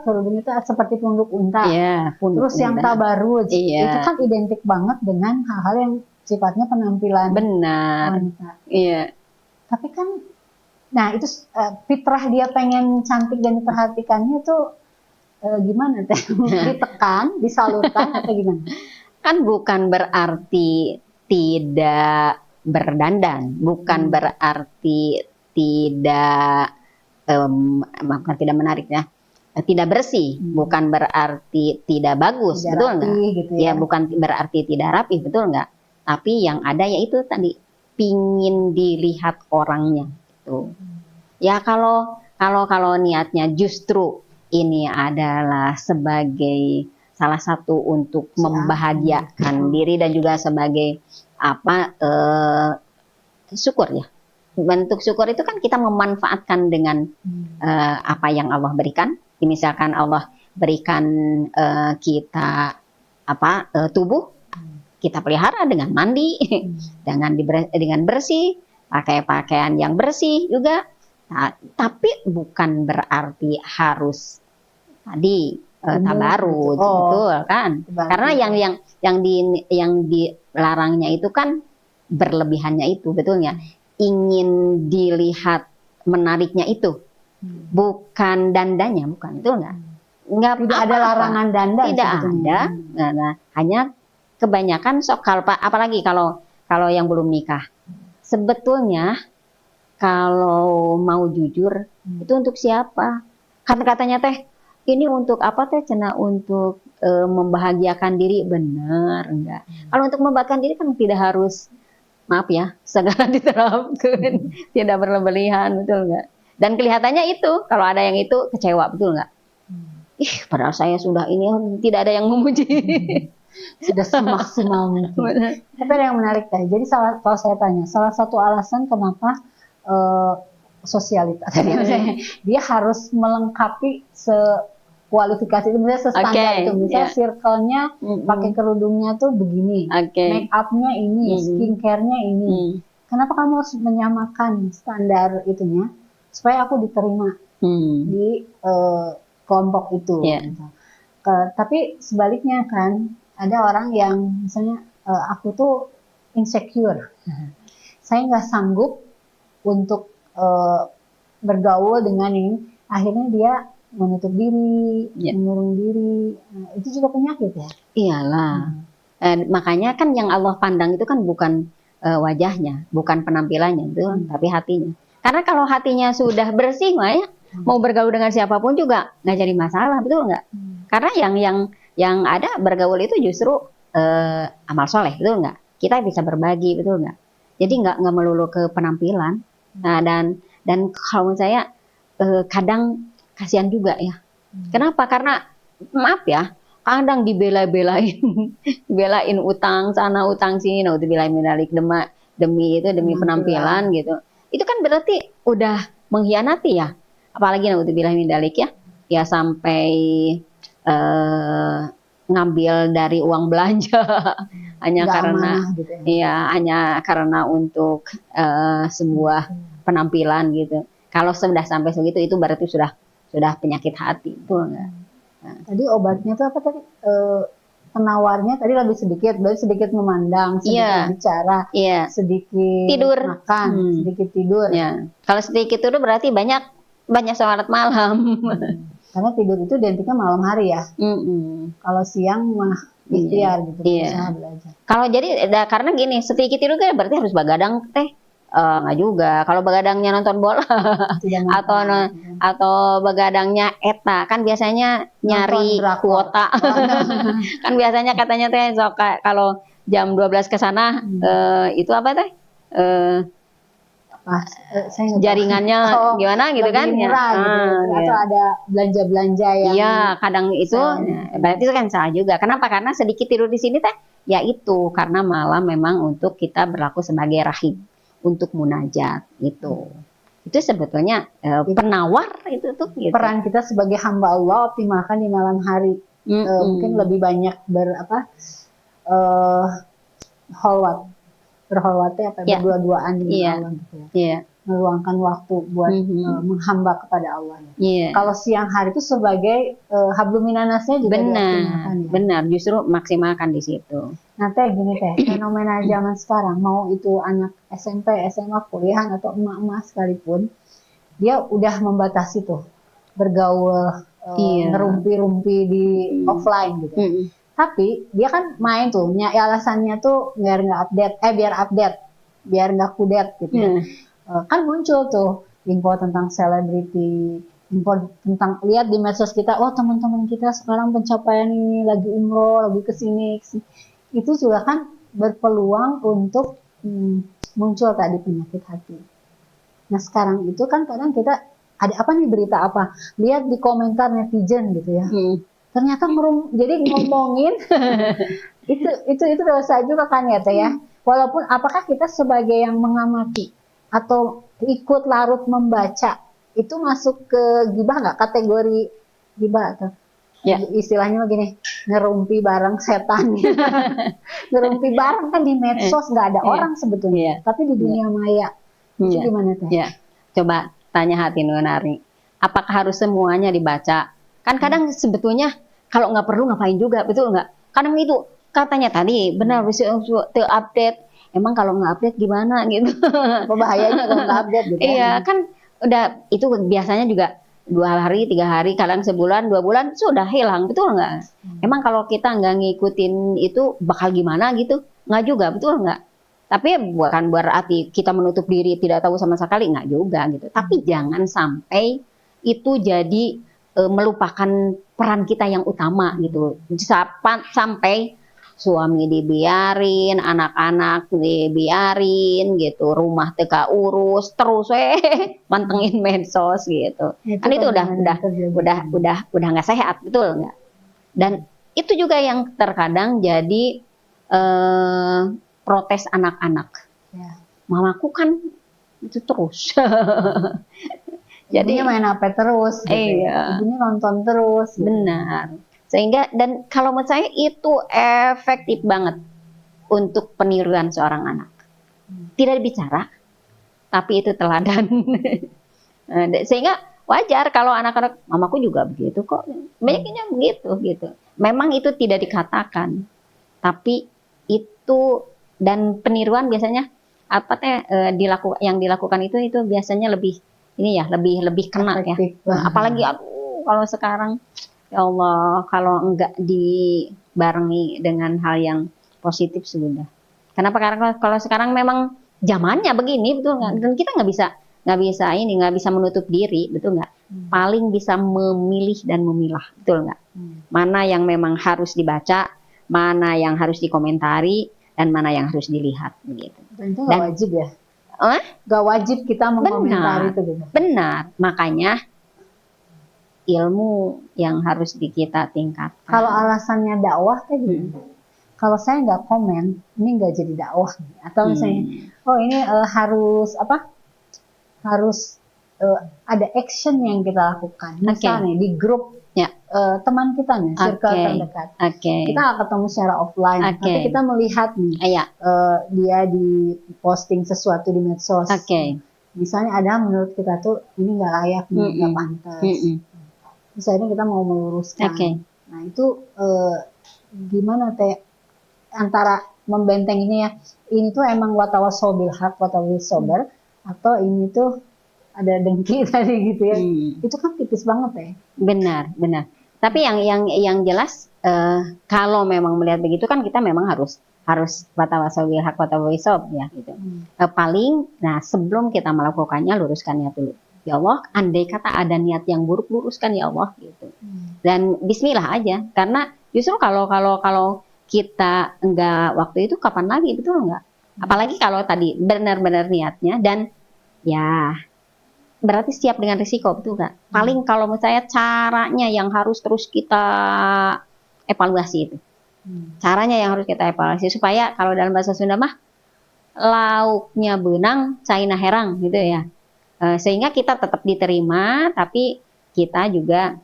kerudung itu seperti pungguk unta. Iya, Terus yang tabaruj Iya. itu kan identik banget dengan hal-hal yang sifatnya penampilan Benar. wanita. Iya. Tapi kan, nah itu fitrah dia pengen cantik dan diperhatikannya tuh gimana Teh? Ditekan, disalurkan atau gimana? Kan bukan berarti tidak berdandan, bukan berarti tidak bukan tidak menarik ya, tidak bersih, bukan berarti tidak bagus, Tidak betul rapi nggak? gitu Ya bukan berarti tidak rapi, betul nggak? Tapi yang ada yaitu tadi pingin dilihat orangnya, gitu. Ya kalau niatnya justru ini adalah sebagai salah satu untuk membahagiakan diri dan juga sebagai syukur ya. Bentuk syukur itu kan kita memanfaatkan dengan apa yang Allah berikan. Misalkan Allah berikan kita tubuh, kita pelihara dengan mandi, dengan bersih, pakai pakaian yang bersih juga. Tapi bukan berarti harus tadi tabarut, betul kan? Karena yang dilarangnya itu kan berlebihannya itu, betulnya ingin dilihat menariknya itu, bukan dandanya, bukan, itu nggak tidak ada larangan dandan, tidak ada. Nah, hanya kebanyakan apalagi kalau yang belum nikah, sebetulnya kalau mau jujur itu untuk siapa? Katanya Teh, ini untuk apa Teh? Cina untuk membahagiakan diri, benar enggak? Kalau untuk membahagiakan diri kan tidak harus, maaf ya, segala diterapkan, tidak berlebihan, betul enggak? Dan kelihatannya itu, kalau ada yang itu kecewa, betul enggak? Ih, padahal saya sudah ini, tidak ada yang memuji. Sudah semaksimal mungkin. Tapi ada yang menarik Teh. Jadi kalau saya tanya, salah satu alasan kenapa sosialitas dia harus melengkapi kualifikasi itu, misalnya standar itu, misalnya circle-nya pakai kerudungnya tuh begini, make up-nya ini, skincare-nya ini. Kenapa kamu harus menyamakan standar itunya supaya aku diterima di kelompok itu? Tapi sebaliknya kan ada orang yang misalnya aku tuh insecure, saya nggak sanggup untuk bergaul dengan ini, akhirnya dia menutup diri, mengurung diri. Nah, itu juga penyakit ya? Iyalah. Makanya kan yang Allah pandang itu kan bukan wajahnya, bukan penampilannya, itu, tapi hatinya. Karena kalau hatinya sudah bersih, ya, mau bergaul dengan siapapun juga nggak jadi masalah, betul nggak? Karena yang ada bergaul itu justru amal soleh, betul nggak? Kita bisa berbagi, betul nggak? Jadi nggak melulu ke penampilan. Nah, dan kalau saya kadang kasihan juga ya. Kenapa? Karena maaf ya, kadang dibela-belain, belain utang sana utang sini, naudzubillah mindzalik, demi penampilan gitu. Itu kan berarti udah mengkhianati ya. Apalagi naudzubillah mindzalik ya. Ya sampai ngambil dari uang belanja hanya karena gitu ya. Iya, hanya karena untuk sebuah penampilan gitu. Kalau sudah sampai segitu itu berarti sudah penyakit hati, betul nggak? Nah. Tadi obatnya tuh apa tadi? Penawarnya tadi lebih sedikit, berarti sedikit memandang, sedikit bicara, sedikit tidur, makan, sedikit tidur. Kalau sedikit tidur berarti banyak sholat malam. Karena tidur itu identiknya malam hari ya. Kalau siang mah ikhtiar gitu, berusaha belajar. Kalau jadi karena gini, sedikit tidur kan berarti harus begadang Teh. Nggak juga. Kalau begadangnya nonton bola atau begadangnya eta, kan biasanya nyari kuota. Kan biasanya katanya Teh kalau jam 12 ke sana itu apa teh? Saya nggak tahu. Jaringannya Oh, gimana gitu lebih kan? murah gitu ya. Atau Gitu. ada belanja-belanja yang Iya, kadang itu Saya- berarti itu kan salah juga. Kenapa? Karena sedikit tidur di sini teh, ya itu karena malam memang untuk kita berlaku sebagai rahib untuk munajat itu. Itu sebetulnya penawar itu tuh gitu. peran kita sebagai hamba Allah optimalkan di malam hari. Mungkin lebih banyak holwat. Berholwatnya apa? Ya. Berdua-duaan dengan Iya. Allah gitu ya. Iya, Meluangkan waktu buat menghamba kepada Allah ya. iya. Kalau siang hari itu sebagai habluminanasnya juga dioptimalkan ya. Benar, justru maksimalkan di situ. Nah teh gini teh, fenomena zaman sekarang mau itu anak SMP, SMA, kuliah atau emak-emak sekalipun, dia udah membatasi tuh bergaul, Iya. ngerumpi-rumpi di offline gitu. Tapi dia kan main tuh, alasannya tuh biar nggak update, biar nggak kudet gitu. Kan muncul tuh info tentang selebriti, info tentang lihat di medsos kita, oh teman-teman kita sekarang pencapaian ini lagi umroh, lagi kesini. Itu juga kan berpeluang untuk muncul tadi penyakit hati. Nah sekarang itu kan kadang kita ada apa nih berita apa, lihat di komentar netizen gitu ya. Ternyata jadi ngomongin itu dosa juga kan ya teh ya. Walaupun apakah kita sebagai yang mengamati atau ikut larut membaca itu masuk ke gibah nggak, kategori gibah atau Ya. istilahnya begini, ngerumpi bareng setan. Ngerumpi bareng kan di medsos nggak ada orang sebetulnya, tapi di dunia maya itu gimana teh? Ya. Coba tanya hati nurani, apakah harus semuanya dibaca? Kan kadang sebetulnya kalau nggak perlu ngapain juga, betul nggak? Kadang itu katanya tadi benar bisa update. Emang kalau nggak update gimana gitu? Apa bahayanya kalau nggak update gitu? Iya kan udah itu biasanya juga 2 hari, 3 hari, kadang sebulan, 2 bulan sudah hilang, betul nggak? Emang kalau kita nggak ngikutin itu bakal gimana gitu? Nggak juga, betul nggak? Tapi bukan berarti kita menutup diri tidak tahu sama sekali, nggak juga gitu. Tapi jangan sampai itu jadi melupakan peran kita yang utama gitu. Sampai suami dibiarin, anak-anak dibiarin gitu, rumah teka urus terus mantengin medsos gitu. Kan itu udah nggak sehat, betul nggak? Dan itu juga yang terkadang jadi protes anak-anak. Ya. Mamaku kan itu terus. Jadi main HP terus, gitu. Iya. Ibunya nonton terus. Gitu. Benar. Sehingga dan kalau menurut saya itu efektif banget untuk peniruan seorang anak. Tidak bicara, tapi itu teladan. Sehingga wajar kalau anak-anak, mamaku juga begitu kok. Banyaknya begitu gitu. Memang itu tidak dikatakan, tapi itu dan peniruan biasanya apa teh yang dilakukan itu biasanya lebih ini ya lebih kena efektif. Ya. Apalagi kalau sekarang ya Allah, kalau enggak dibarengi dengan hal yang positif sudah. Kenapa? Karena kalau sekarang memang zamannya begini, betul nggak? Dan kita nggak bisa menutup diri, betul nggak? Paling bisa memilih dan memilah, betul nggak? Mana yang memang harus dibaca, mana yang harus dikomentari, dan mana yang harus dilihat, begitu. Dan itu nggak wajib ya? Nggak wajib kita mengomentari itu gitu. Benar, makanya ilmu yang harus kita tingkatkan. Kalau alasannya dakwah teh gimana? Kalau saya nggak komen, ini nggak jadi dakwah. Atau misalnya, oh ini harus apa? Harus ada action yang kita lakukan. Misalnya di grup teman kita nih, circle terdekat. Kita nggak ketemu secara offline, tapi kita melihat nih dia di posting sesuatu di medsos. Misalnya ada menurut kita tuh ini nggak layak, nggak pantas. Misalnya kita mau meluruskan. Nah itu gimana teh antara membentenginya ya, ini tuh emang watawasau bil haq watawasau sober, atau ini tuh ada dengki tadi gitu ya. Itu kan tipis banget ya. Benar. Tapi yang jelas kalau memang melihat begitu kan kita memang harus watawasau bil haq watawasau ya gitu. Paling sebelum kita melakukannya luruskan niat dulu. Ya Allah, andai kata ada niat yang buruk, luruskan ya Allah gitu. Dan bismillah aja, karena justru kalau kita enggak waktu itu kapan lagi, betul nggak? Apalagi kalau tadi benar-benar niatnya dan ya berarti siap dengan risiko, betul nggak? Paling kalau menurut saya caranya yang harus terus kita evaluasi itu. Caranya yang harus kita evaluasi supaya kalau dalam bahasa Sunda mah lauknya benang, caina herang gitu ya. Sehingga kita tetap diterima, tapi kita juga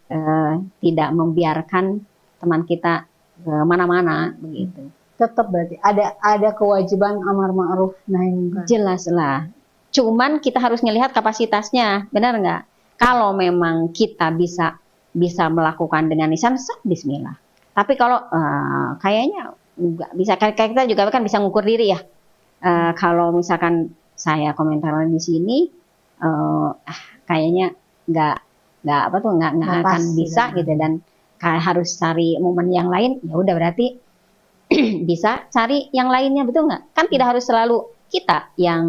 tidak membiarkan teman kita mana-mana begitu. Tetap berarti ada kewajiban amar ma'ruf nahi munkar. Jelas lah. Cuman kita harus melihat kapasitasnya, benar nggak? Kalau memang kita bisa melakukan dengan lisan, bismillah. Tapi kalau kayaknya nggak bisa, kayak kita juga kan bisa ngukur diri ya. Kalau misalkan saya komentar di sini, kayaknya nggak akan bisa gitu, dan harus cari momen yang lain. Ya udah berarti bisa cari yang lainnya, betul nggak? Kan tidak harus selalu kita yang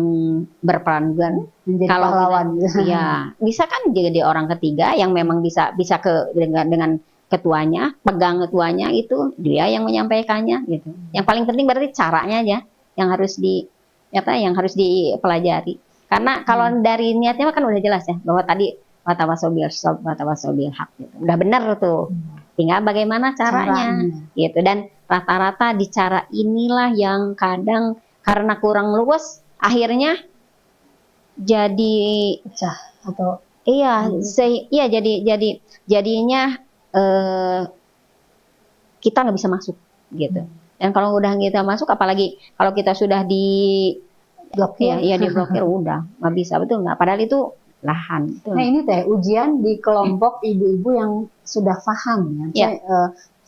berperan kan, menjadi kalau pahlawan. Ya bisa kan jadi orang ketiga yang memang bisa dengan ketuanya, pegang ketuanya, itu dia yang menyampaikannya gitu. Yang paling penting berarti caranya aja yang harus dipelajari. Karena kalau dari niatnya kan udah jelas ya, bahwa tadi watawasobil hak gitu. Udah benar tuh. Tinggal bagaimana caranya gitu. Dan rata-rata di cara inilah yang kadang karena kurang luas akhirnya jadi pecah atau jadinya kita nggak bisa masuk gitu. Dan kalau udah kita masuk, apalagi kalau kita sudah diblokir, diblokir udah nggak bisa, betul nggak? Padahal itu lahan. Betul. Nah ini teh ujian di kelompok ibu-ibu yang sudah paham ya.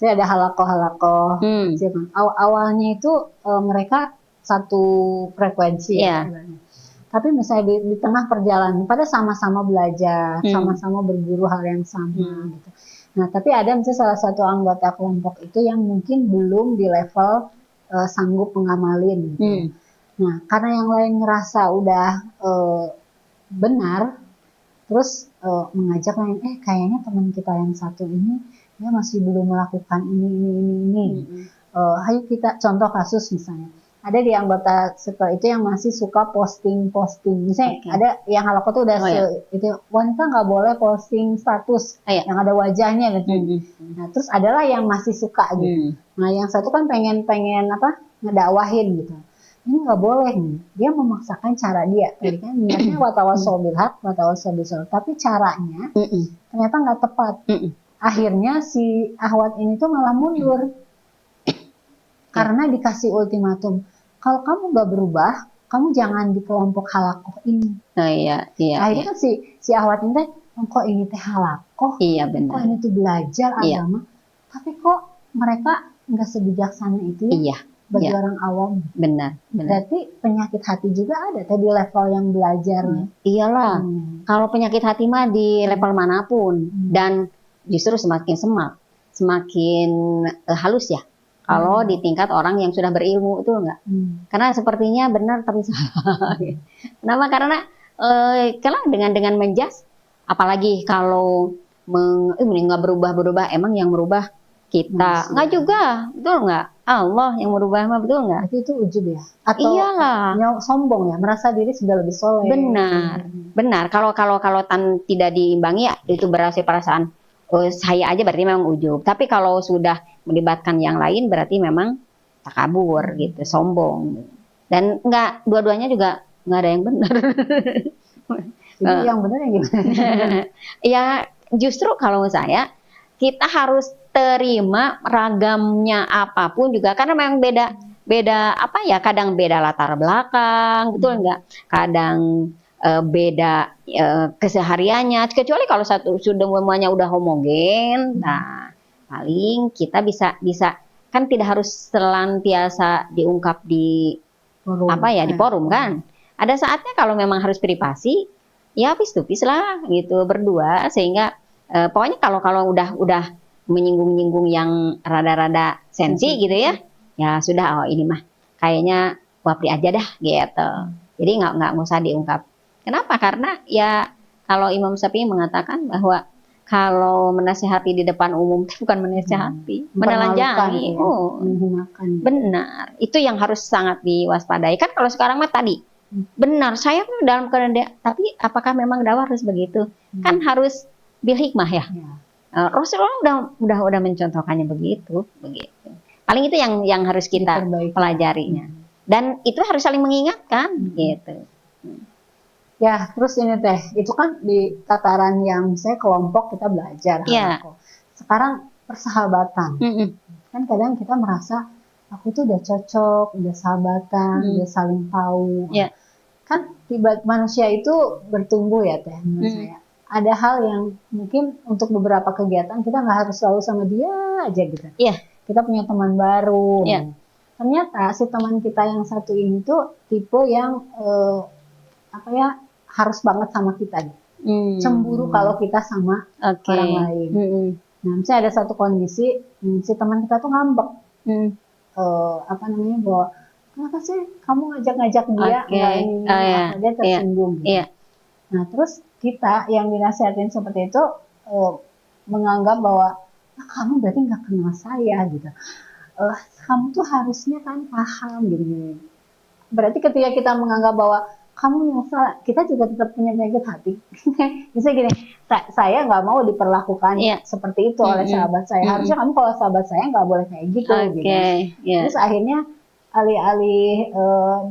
Saya ada halakoh. Awalnya itu mereka satu frekuensi ya. Tapi misalnya di tengah perjalanan pada sama-sama belajar, sama-sama berburu hal yang sama gitu. Nah, tapi ada misalnya salah satu anggota kelompok itu yang mungkin belum di level sanggup mengamalin gitu. Nah, karena yang lain ngerasa udah benar, terus mengajak lain, kayaknya teman kita yang satu ini dia masih belum melakukan ini. Ayo kita contoh kasus misalnya. Ada di anggota sekolah itu yang masih suka posting. Misalnya ada yang halakoh tuh udah itu wanita nggak boleh posting status yang ada wajahnya gitu. Nah, terus adalah yang masih suka gitu. Nah, yang satu kan pengen ngedakwahin gitu. Ini nggak boleh nih. Dia memaksakan cara dia. Tadi kan niatnya watawasobil haq, watawasobil sholih. Tapi caranya ternyata nggak tepat. Akhirnya si ahwat ini tuh malah mundur. Karena dikasih ultimatum, kalau kamu nggak berubah, kamu jangan di kelompok halakoh ini. Akhirnya kan si ahwat ini teh, kok ini teh halakoh, kok ini tuh belajar agama, tapi kok mereka nggak sebijaksana itu ya, bagi orang awam. Benar. Berarti penyakit hati juga ada tadi level yang belajar. Iyalah, kalau penyakit hati mah di level manapun, dan justru semakin halus ya. Kalau di tingkat orang yang sudah berilmu, itu enggak. Karena sepertinya benar tapi salah. Kenapa? Karena dengan menjas, apalagi kalau nggak berubah, emang yang merubah kita nggak juga, betul nggak? Allah yang merubah mah, betul nggak? Berarti itu ujub ya? Atau sombong ya, merasa diri sudah lebih soleh. Benar. Kalau tidak diimbangi ya, itu berarti perasaan saya aja berarti memang ujub. Tapi kalau sudah melibatkan yang lain berarti memang takabur gitu, sombong. Dan dua-duanya juga nggak ada yang benar. Jadi yang benar yang gimana? Ya justru kalau saya kita harus terima ragamnya apapun juga, karena memang beda kadang beda latar belakang, betul nggak? Kadang beda kesehariannya, kecuali kalau sudah semuanya udah homogen. Nah, paling kita bisa kan tidak harus selantiasa diungkap di forum, di forum kan. Ada saatnya kalau memang harus privasi, ya face to face lah gitu, berdua, sehingga pokoknya kalau udah menyinggung yang rada-rada sensi gitu ya sudah, ini mah kayaknya wapri aja dah gitu. Jadi nggak usah diungkap. Kenapa? Karena ya kalau Imam Syafi'i mengatakan bahwa kalau menasehati di depan umum itu bukan menasehati, menelanjangi. Mempermalukan, ya, menghinakan. Benar. Itu yang harus sangat diwaspadai. Kan kalau sekarang mah tadi benar, saya tuh dalam keadaan tapi apakah memang dakwah harus begitu? Kan harus bil hikmah ya. Rasulullah udah mencontohkannya begitu. Paling itu yang harus kita pelajarinya. Dan itu harus saling mengingatkan gitu. Ya, terus ini teh, itu kan di tataran yang saya kelompok kita belajar. Yeah. Sekarang persahabatan. Kan kadang kita merasa aku tuh udah cocok, udah sahabatan, udah saling tahu. Yeah. Kan tiba manusia itu bertumbuh ya teh menurut saya. Ada hal yang mungkin untuk beberapa kegiatan kita nggak harus selalu sama dia aja gitu. Yeah. Kita punya teman baru. Yeah. Ternyata si teman kita yang satu ini tuh tipe yang harus banget sama kita. Cemburu kalau kita sama orang lain. Nah, misalnya ada satu kondisi si teman kita tuh ngambek. Bahwa kenapa sih kamu ngajak-ngajak dia dia tersinggung. Gitu. Nah, terus kita yang dinasihatin seperti itu menganggap bahwa kamu berarti nggak kenal saya gitu. Kamu tuh harusnya kan paham gitu. Berarti ketika kita menganggap bahwa kamu nyesal, kita juga tetap punya penyakit hati. Misalnya gini, saya nggak mau diperlakukan seperti itu oleh sahabat saya. Harusnya kamu kalau sahabat saya nggak boleh kayak gitu. Gitu. Terus akhirnya alih-alih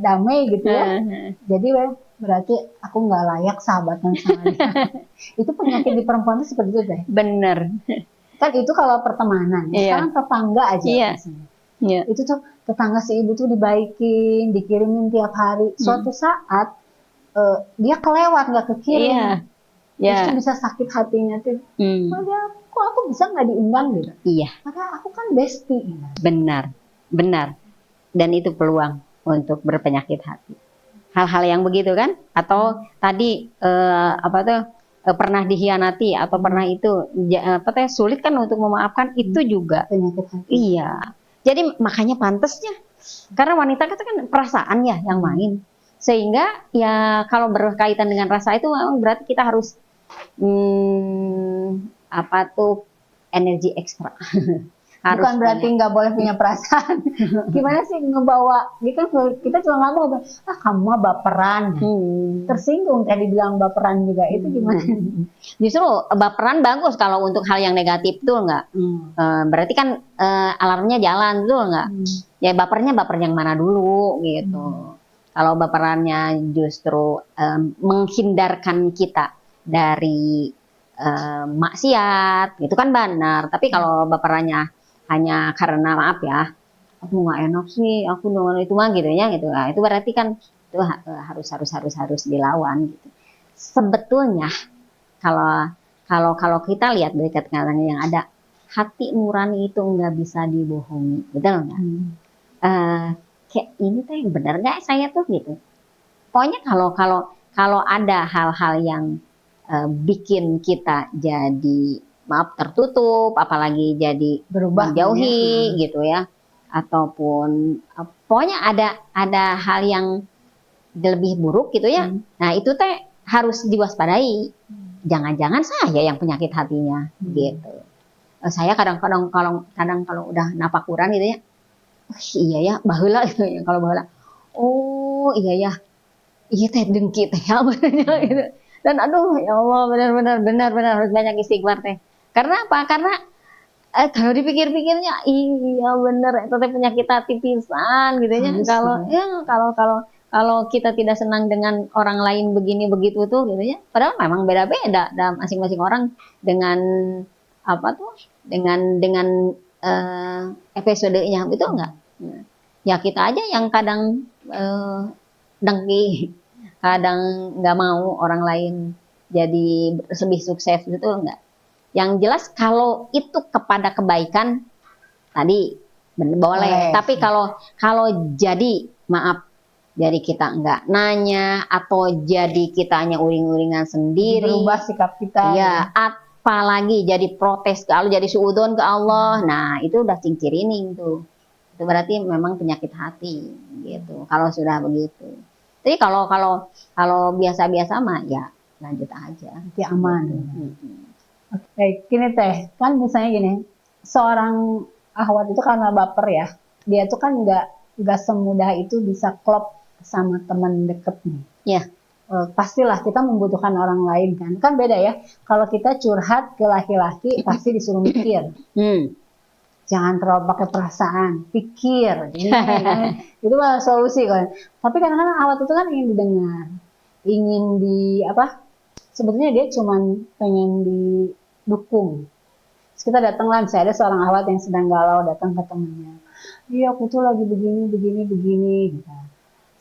damai gitu ya. Jadi berarti aku nggak layak sahabatan sama dia. Itu penyakit di perempuan itu seperti itu deh. Bener. Kan itu kalau pertemanan. Sekarang tetangga aja. Itu tuh tetangga si ibu tuh dibaikin, dikirimin tiap hari. Suatu saat dia kelewat nggak kekirim, itu bisa sakit hatinya tuh. Kok aku bisa nggak diundang gitu? Maka aku kan bestie. Benar. Dan itu peluang untuk berpenyakit hati. Hal-hal yang begitu kan? Atau tadi pernah dikhianati atau pernah itu sulit kan untuk memaafkan, itu juga penyakit hati. Iya. Jadi makanya pantasnya, karena wanita itu kan perasaan ya yang main, sehingga ya kalau berkaitan dengan rasa itu memang berarti kita harus energi ekstra. Bukan berarti nggak boleh punya perasaan. Gimana sih ngebawa? Kita cuma ngomong, kamu mah baperan, tersinggung tadi bilang baperan juga, itu gimana? Justru baperan bagus kalau untuk hal yang negatif tuh nggak. Berarti kan alarmnya jalan tuh nggak. Ya baper yang mana dulu gitu. Kalau baperannya justru menghindarkan kita dari maksiat, itu kan benar. Tapi kalau baperannya hanya karena maaf ya, aku nggak enak sih, aku dengan itu mah gitu ya gitu. Nah, itu berarti kan itu harus dilawan gitu. Sebetulnya kalau kita lihat dari kata-kata yang ada, hati nurani itu nggak bisa dibohongi, betul nggak? Kayak ini tuh yang benar nggak saya tuh gitu. Pokoknya kalau ada hal-hal yang bikin kita jadi tertutup, apalagi jadi berubah menjauhi gitu ya, ataupun pokoknya ada hal yang lebih buruk gitu ya. Nah itu teh harus diwaspadai. Jangan-jangan saya yang penyakit hatinya gitu. Saya kadang-kadang kalau udah napakuran gitu ya, iya ya baheula gitu ya, kalau baheula. Oh iya teh dengki teh gitu. Dan aduh ya Allah benar harus banyak istighfar teh. Karena apa? Karena kalau dipikir-pikirnya iya bener itu teh penyakit hati pisan gitu ya. Kalau kita tidak senang dengan orang lain begini begitu tuh gitu ya. Padahal memang beda-beda dalam masing-masing orang dengan dengan episodenya, betul nggak? Ya kita aja yang kadang dengki, kadang nggak mau orang lain jadi lebih sukses, betul nggak? Yang jelas kalau itu kepada kebaikan tadi boleh. Tapi kalau jadi maaf, jadi kita nggak nanya atau jadi kitanya uring-uringan sendiri, berubah sikap kita. Ya, apalagi jadi protes kalau jadi suudon ke Allah. Nah itu udah cingkirining tuh. Itu berarti memang penyakit hati gitu. Kalau sudah begitu. Jadi kalau biasa-biasa mah ya lanjut aja. Nanti aman. Baik, gini Teh, kan misalnya gini, seorang ahwat itu karena baper ya, dia tuh kan nggak semudah itu bisa klop sama teman deketnya. Ya. Pastilah kita membutuhkan orang lain kan beda ya. Kalau kita curhat ke laki-laki pasti disuruh mikir, jangan terlalu pakai perasaan, pikir, gini, itu malah solusi kan. Tapi kadang-kadang ahwat itu kan ingin didengar, ingin sebetulnya dia cuman pengen didukung. Terus kita datang lah, misalnya ada seorang ahwat yang sedang galau datang ke temannya, iya aku tuh lagi begini gitu.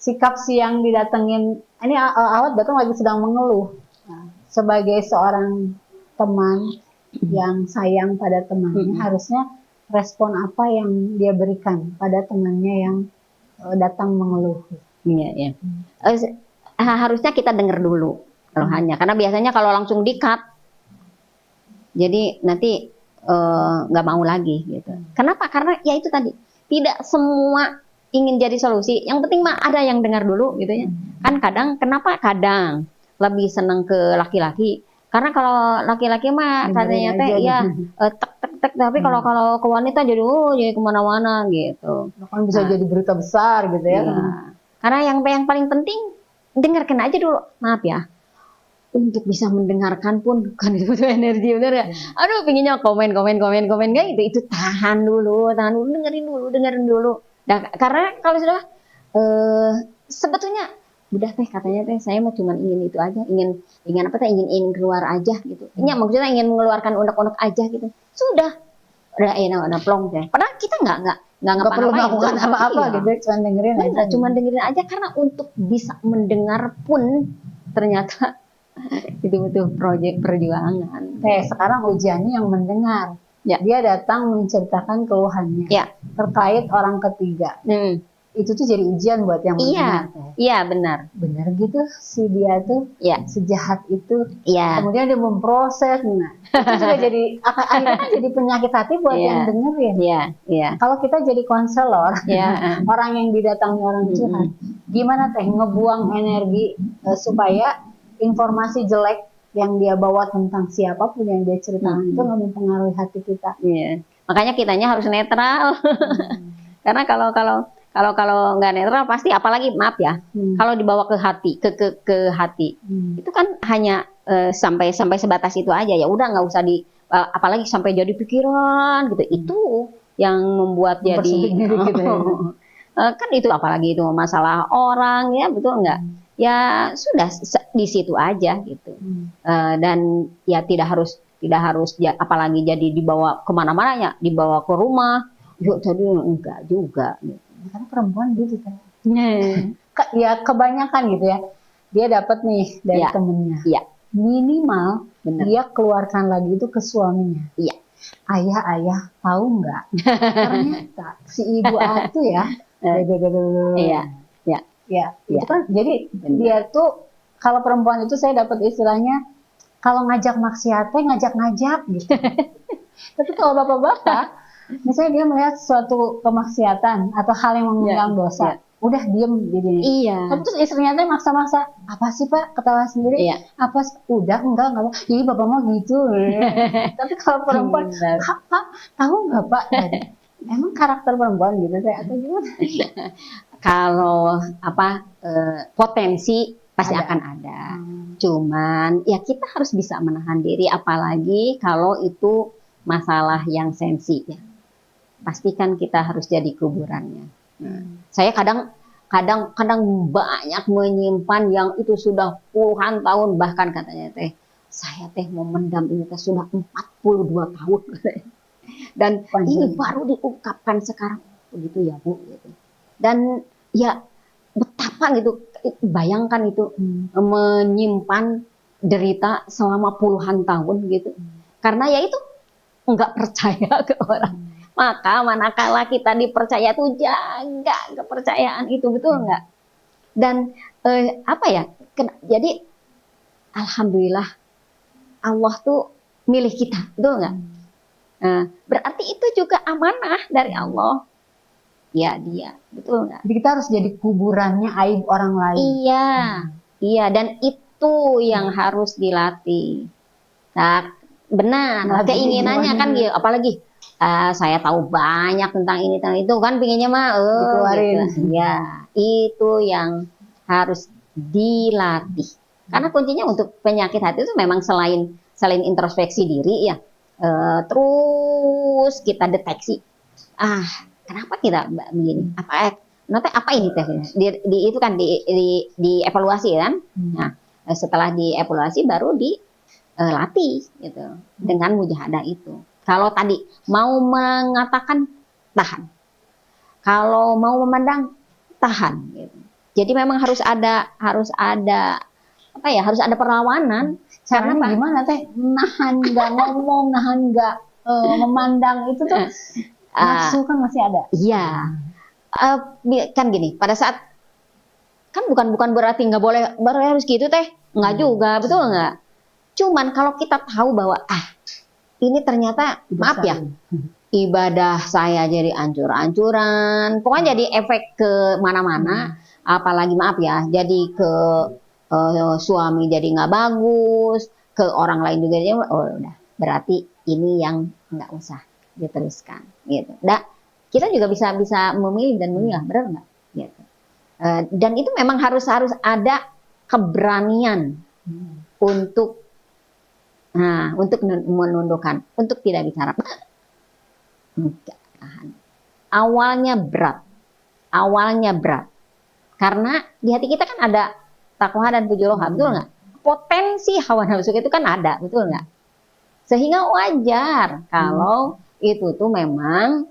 Sikap si yang didatengin, ini ahwat datang lagi sedang mengeluh. Nah, sebagai seorang teman yang sayang pada temannya, harusnya respon apa yang dia berikan pada temannya yang datang mengeluh. Iya. Harusnya kita dengar dulu kalau hanya, karena biasanya kalau langsung di-cut, jadi nanti nggak mau lagi gitu. Kenapa? Karena ya itu tadi, tidak semua ingin jadi solusi. Yang penting mah ada yang dengar dulu gitu ya. Kan kenapa kadang lebih seneng ke laki-laki? Karena kalau laki-laki mah katanya teh ya tek, tapi kalau ke wanita jadi jadi kemana-mana gitu. Kan bisa jadi berita besar gitu ya. Karena yang paling penting dengarkan aja dulu. Maaf ya, untuk bisa mendengarkan pun kan itu butuh energi, bener ya. Aduh, pinginnya komen kayak gitu. Itu tahan dulu, dengerin dulu. Nah, karena kalau sudah sebetulnya udah teh katanya teh saya mah cuma ingin itu aja, ingin keluar aja gitu. Ini maksudnya ingin mengeluarkan unek-unek aja gitu. Sudah enak plong deh. Padahal kita nggak perlu melakukan apa-apa gitu, cuma dengerin aja. Cuma dengerin aja, karena untuk bisa mendengar pun ternyata itu butuh proyek perjuangan. Sekarang ujiannya yang mendengar. Ya. Dia datang menceritakan keluhannya terkait orang ketiga. Itu tuh jadi ujian buat yang mendengar. Iya, benar. Benar gitu si dia tuh sejahat itu. Kemudian dia memproses. Nah, itu juga jadi akhirnya kan jadi penyakit hati buat yang dengerin. Kalau kita jadi konselor, orang yang didatangi orang curhat, gimana teh ngebuang energi supaya informasi jelek yang dia bawa tentang siapapun yang dia ceritakan itu nggak mempengaruhi hati kita. Makanya kitanya harus netral. Karena kalau nggak netral pasti, apalagi maaf ya, kalau dibawa ke hati, ke hati, itu kan hanya sampai sebatas itu aja, ya udah, nggak usah apalagi sampai jadi pikiran gitu. Itu yang membuat jadi gitu ya. Kan itu, apalagi itu masalah orang, ya betul nggak? Ya sudah di situ aja gitu. Dan ya tidak harus apalagi jadi dibawa kemana-mana, ya dibawa ke rumah. Yuk tadi enggak juga gitu. Karena perempuan gitu kan. Ya kebanyakan gitu ya. Dia dapat nih dari temennya. Minimal dia keluarkan lagi itu ke suaminya. Ayah tahu nggak? Ternyata si ibu Atu ya. Itu kan jadi dia tuh, kalau perempuan itu saya dapat istilahnya, kalau ngajak maksiatnya ngajak gitu. Tapi kalau bapak-bapak, misalnya dia melihat suatu kemaksiatan atau hal yang mengundang dosa, udah diem jadinya. Tapi terus istrinya tuh maksa-maksa, apa sih Pak, ketawa sendiri, apa udah enggak, jadi bapak mau gitu. Tapi kalau perempuan, tahu nggak Pak, emang karakter perempuan gitu saya atau gimana? Kalau potensi pasti akan ada. Cuman ya kita harus bisa menahan diri, apalagi kalau itu masalah yang sensi ya. Pastikan kita harus jadi kuburannya. Saya kadang banyak menyimpan yang itu sudah puluhan tahun, bahkan katanya teh saya mau mendam ini sudah 42 tahun. Dan ini baru diungkapkan sekarang, begitu ya Bu gitu. Dan ya betapa gitu, bayangkan itu menyimpan derita selama puluhan tahun gitu. Karena ya itu nggak percaya ke orang. Maka manakala kita dipercaya tuh jaga kepercayaan itu, betul nggak? Dan jadi alhamdulillah Allah tuh milih kita, betul nggak? Berarti itu juga amanah dari Allah. Ya dia, betul nggak? Jadi kita harus jadi kuburannya aib orang lain. Iya, dan itu yang harus dilatih. Nah, benar. Nggak Keinginannya gimana. kan gitu, apalagi saya tahu banyak tentang ini tentang itu kan pinginnya mah Dikeluarin. gitu. Ya, itu yang harus dilatih. Karena kuncinya untuk penyakit hati itu memang selain introspeksi diri ya, terus kita deteksi, kenapa kita begini? Apa ini teh? Itu kan di evaluasi kan. Nah, setelah dievaluasi baru dilatih gitu dengan mujahadah itu. Kalau tadi mau mengatakan tahan, kalau mau memandang tahan. Gitu. Jadi memang harus ada apa ya? Harus ada perlawanan. Caranya gimana teh? Nahan nggak ngomong, nahan nggak memandang itu tuh nafsu kan masih ada. Iya, kan gini. Pada saat kan bukan berarti nggak boleh harus gitu teh, nggak juga, betul nggak? Cuman kalau kita tahu bahwa ini ternyata maaf ya, ibadah saya jadi ancur-ancuran, pokoknya jadi efek ke mana-mana, apalagi maaf ya, jadi ke suami jadi nggak bagus, ke orang lain juga jadi, udah berarti ini yang nggak usah diteruskan, gitu. Nah, kita juga bisa memilih dan memilah, benar nggak? Gitu. Dan itu memang harus ada keberanian untuk menundukkan, untuk tidak bicara. Enggak tahan. Awalnya berat, karena di hati kita kan ada takwa dan fujuroha, betul nggak? Potensi hawa nafsu itu kan ada, betul nggak? Sehingga wajar kalau itu tuh memang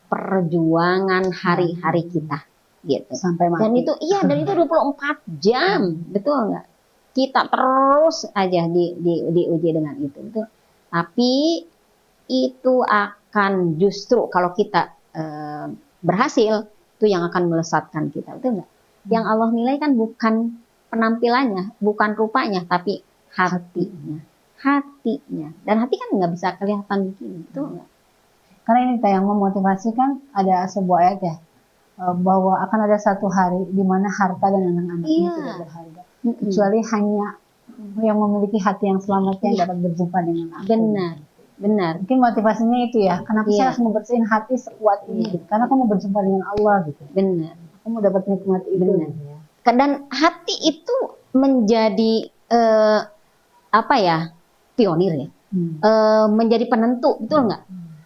perjuangan hari-hari kita, gitu. Sampai mati. Dan itu 24 jam, betul nggak? Kita terus aja diuji dengan itu, betul. Tapi itu akan justru kalau kita berhasil, itu yang akan melesatkan kita, betul nggak? Yang Allah nilai kan bukan penampilannya, bukan rupanya, tapi hatinya. Dan hati kan nggak bisa kelihatan begini, betul nggak? Karena ini yang memotivasi kan ada sebuah ayat ya, bahwa akan ada satu hari di mana harta dan anak-anaknya tidak berharga, kecuali hanya yang memiliki hati yang selamat yang dapat berjumpa dengan aku. Benar. Mungkin motivasinya itu ya, kenapa saya harus membersihin hati sekuat ini? Gitu. Karena aku mau berjumpa dengan Allah gitu. Benar. Aku mau dapat nikmat itu. Benar. Gitu ya. Dan hati itu menjadi pionir ya, menjadi penentu, betul nggak?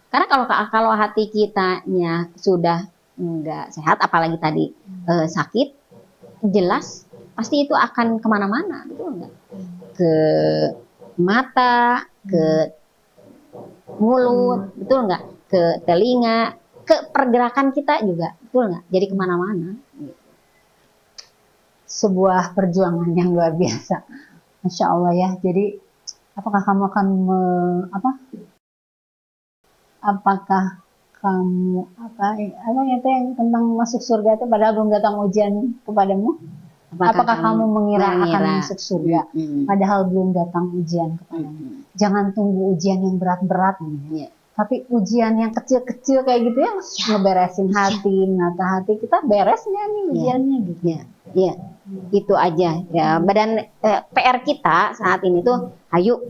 Karena kalau hati kitanya sudah nggak sehat, apalagi tadi sakit, jelas pasti itu akan kemana-mana, betul nggak? Ke mata, ke mulut, betul nggak? Ke telinga, ke pergerakan kita juga, betul nggak? Jadi kemana-mana. Sebuah perjuangan yang luar biasa, Masya Allah ya. Jadi apakah kamu akan apakah kamu yang tentang masuk surga itu padahal belum datang ujian kepadamu? Apakah kamu mengira akan masuk surga padahal belum datang ujian kepadamu? Jangan tunggu ujian yang berat-berat, tapi ujian yang kecil-kecil kayak gitu ya, ngeberesin hati, menata hati kita, beresnya nih ujiannya gitu. Iya, itu aja ya. Dan PR kita saat ini tuh, ayo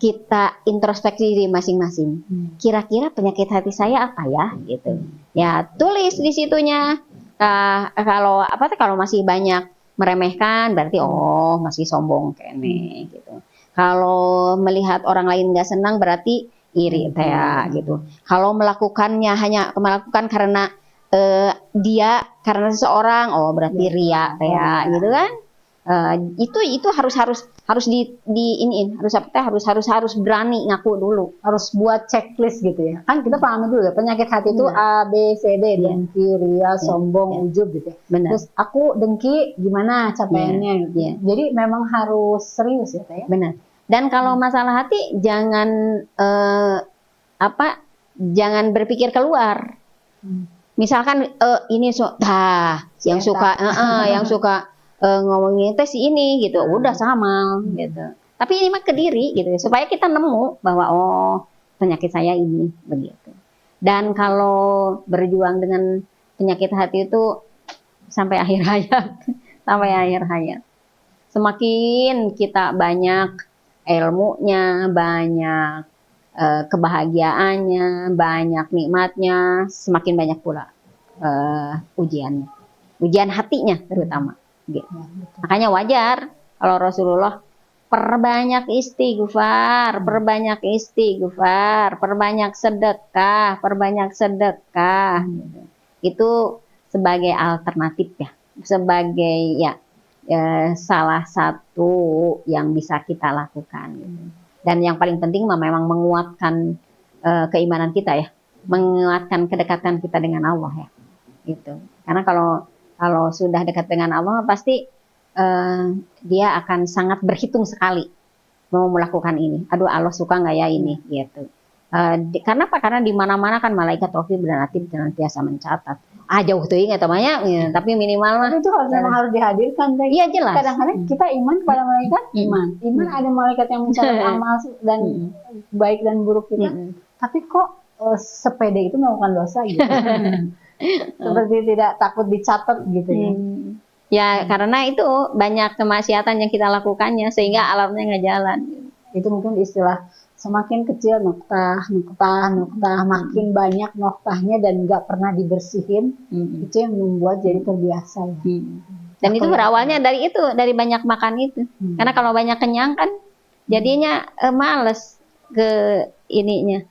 kita introspeksi diri masing-masing. Kira-kira penyakit hati saya apa ya, gitu. Ya, tulis di situnya. Kalau masih banyak meremehkan, berarti masih sombong kene, gitu. Kalau melihat orang lain nggak senang, berarti iri gitu. Kalau hanya melakukan karena karena seseorang, berarti ria gitu kan. Itu harus harus berani ngaku dulu, harus buat checklist gitu ya. Kan kita pahami dulu ya, penyakit hati itu A, B, C, D, dengki, ria, sombong, ujub gitu ya. Benar. Terus aku dengki gimana capaiannya gitu. Jadi memang harus serius ya, Teh. Benar. Dan kalau masalah hati jangan jangan berpikir keluar. Misalkan yang suka ngomongin tes ini gitu, udah sama gitu. Tapi ini mah ke diri gitu, supaya kita nemu bahwa penyakit saya ini begitu. Dan kalau berjuang dengan penyakit hati itu sampai akhir hayat, Semakin kita banyak ilmunya, banyak kebahagiaannya, banyak nikmatnya, semakin banyak pula ujiannya, ujian hatinya terutama. Gitu. Ya, betul. Makanya wajar kalau Rasulullah perbanyak istighfar, perbanyak istighfar, perbanyak sedekah, perbanyak sedekah. Gitu. Itu sebagai alternatif ya, sebagai salah satu yang bisa kita lakukan. Gitu. Dan yang paling penting memang menguatkan keimanan kita ya, menguatkan kedekatan kita dengan Allah ya, gitu. Karena kalau sudah dekat dengan Allah pasti dia akan sangat berhitung sekali mau melakukan ini. Aduh, Allah suka nggak ya ini, gitu. Karena apa? Karena di mana-mana kan malaikat raqib dan atid senantiasa mencatat. Jauh tuh ingat namanya, ya, tapi minimal mah. Tapi itu memang harus dihadirkan. Iya jelas. Kadang-kadang kita iman kepada malaikat, iman ada malaikat yang mencatat amal dan baik dan buruk kita. Tapi kok sepede itu melakukan dosa gitu. Seperti tidak takut dicatat gitu ya. Ya karena itu banyak kemaksiatan yang kita lakukannya sehingga alarmnya nggak jalan. Itu mungkin istilah semakin kecil noktah, makin banyak noktahnya dan nggak pernah dibersihin. Itu yang membuat jadi terbiasa ya. Dan itu berawalnya dari banyak makan itu. Karena kalau banyak kenyang kan jadinya males ke ininya.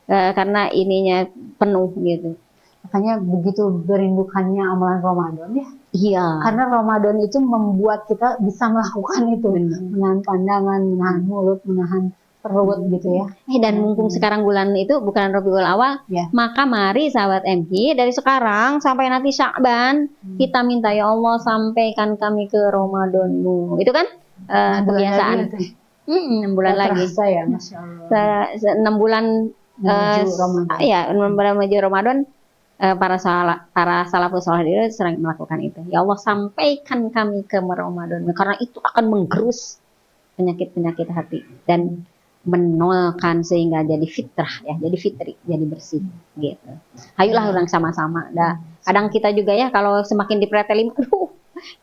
Karena ininya penuh gitu. Makanya begitu berindukannya amalan Ramadan ya. Iya. Karena Ramadan itu membuat kita bisa melakukan itu. Menahan pandangan, menahan mulut, menahan perut gitu ya. Dan mumpung sekarang bulan itu bukan Rabiul Awal, maka mari sahabat MQ dari sekarang sampai nanti Sya'ban kita minta ya Allah sampaikan kami ke Ramadanmu. Itu kan kebiasaan. 6 bulan lagi. Terasa ya, Masya Allah. 6 bulan menuju Ramadan. Ya, menuju Ramadan. Para salafus saleh itu sering melakukan itu. Ya Allah sampaikan kami ke Ramadan karena itu akan menggerus penyakit-penyakit hati dan menolkan sehingga jadi fitrah ya, jadi fitri, jadi bersih gitu. Ayolah orang sama-sama. Kadang kita juga ya kalau semakin dipretelin, aduh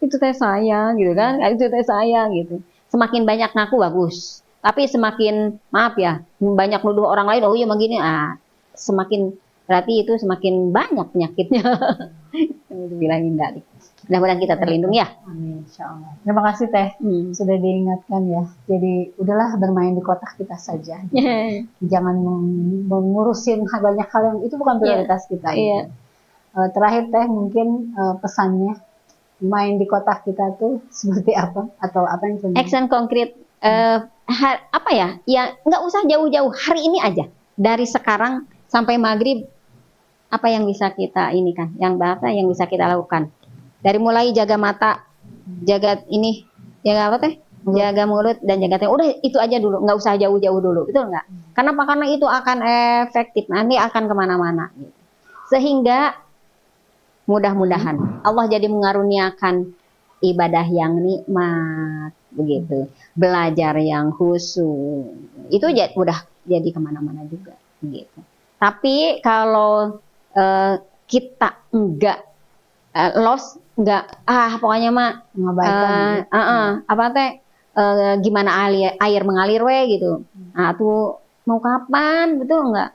itu teh saya gitu kan, itu teh saya gitu. Semakin banyak ngaku bagus, tapi semakin maaf ya banyak nuduh orang lain, oh iya begini, semakin berarti itu semakin banyak penyakitnya. Bilangin dari. Mudah-mudahan kita terlindung ya. Amin, insya Allah. Terima kasih Teh, sudah diingatkan ya. Jadi udahlah bermain di kotak kita saja. Jangan mengurusin banyak hal yang itu bukan prioritas kita. Gitu. Terakhir Teh mungkin pesannya main di kotak kita tuh seperti apa atau apa yang action konkret apa ya? Ya nggak usah jauh-jauh, hari ini aja. Dari sekarang sampai maghrib apa yang bisa kita ini kan? Yang bisa kita lakukan? Dari mulai jaga mata, jaga ini, jaga apa teh? Jaga mulut dan jaga telinga. Udah itu aja dulu, nggak usah jauh-jauh dulu, betul nggak? Kenapa? Karena itu akan efektif, nanti akan kemana-mana. Sehingga mudah-mudahan Allah jadi mengaruniakan ibadah yang nikmat, begitu. Belajar yang khusyuk, itu udah jadi kemana-mana juga, gitu. Tapi kalau kita enggak lost, enggak pokoknya mah apa teh gimana air mengalir gitu. Tuh mau kapan, betul enggak?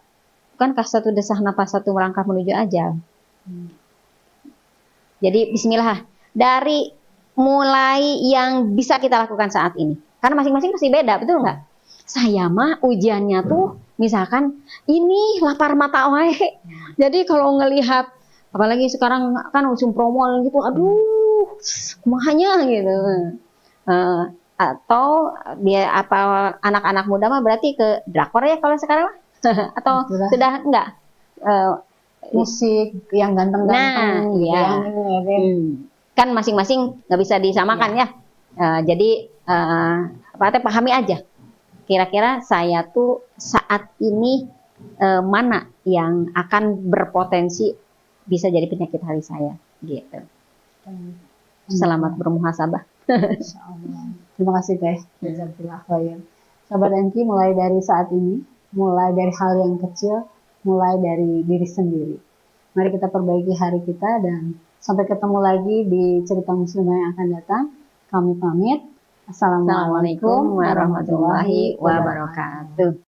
Kan satu desah napas satu melangkah menuju ajal. Jadi bismillah dari mulai yang bisa kita lakukan saat ini. Karena masing-masing pasti beda, betul enggak? Saya mah ujiannya tuh misalkan ini lapar mata wae. Jadi kalau ngelihat apalagi sekarang kan musim promo gitu, aduh, kumahanya gitu. Atau dia apa anak-anak muda mah berarti ke drakor ya kalau sekarang atau itulah. Sudah enggak musik yang ganteng-ganteng gitu ya. Kan masing-masing nggak bisa disamakan ya. Jadi apa pahami aja. Kira-kira saya tuh saat ini mana yang akan berpotensi bisa jadi penyakit hati saya, gitu. Selamat bermuhasabah. Terima kasih Teh. Jazakallah khair. Sahabat MQ, mulai dari saat ini, mulai dari hal yang kecil, mulai dari diri sendiri. Mari kita perbaiki hari kita dan sampai ketemu lagi di cerita muslimah yang akan datang. Kami pamit. Assalamualaikum Assalamualaikum warahmatullahi wabarakatuh.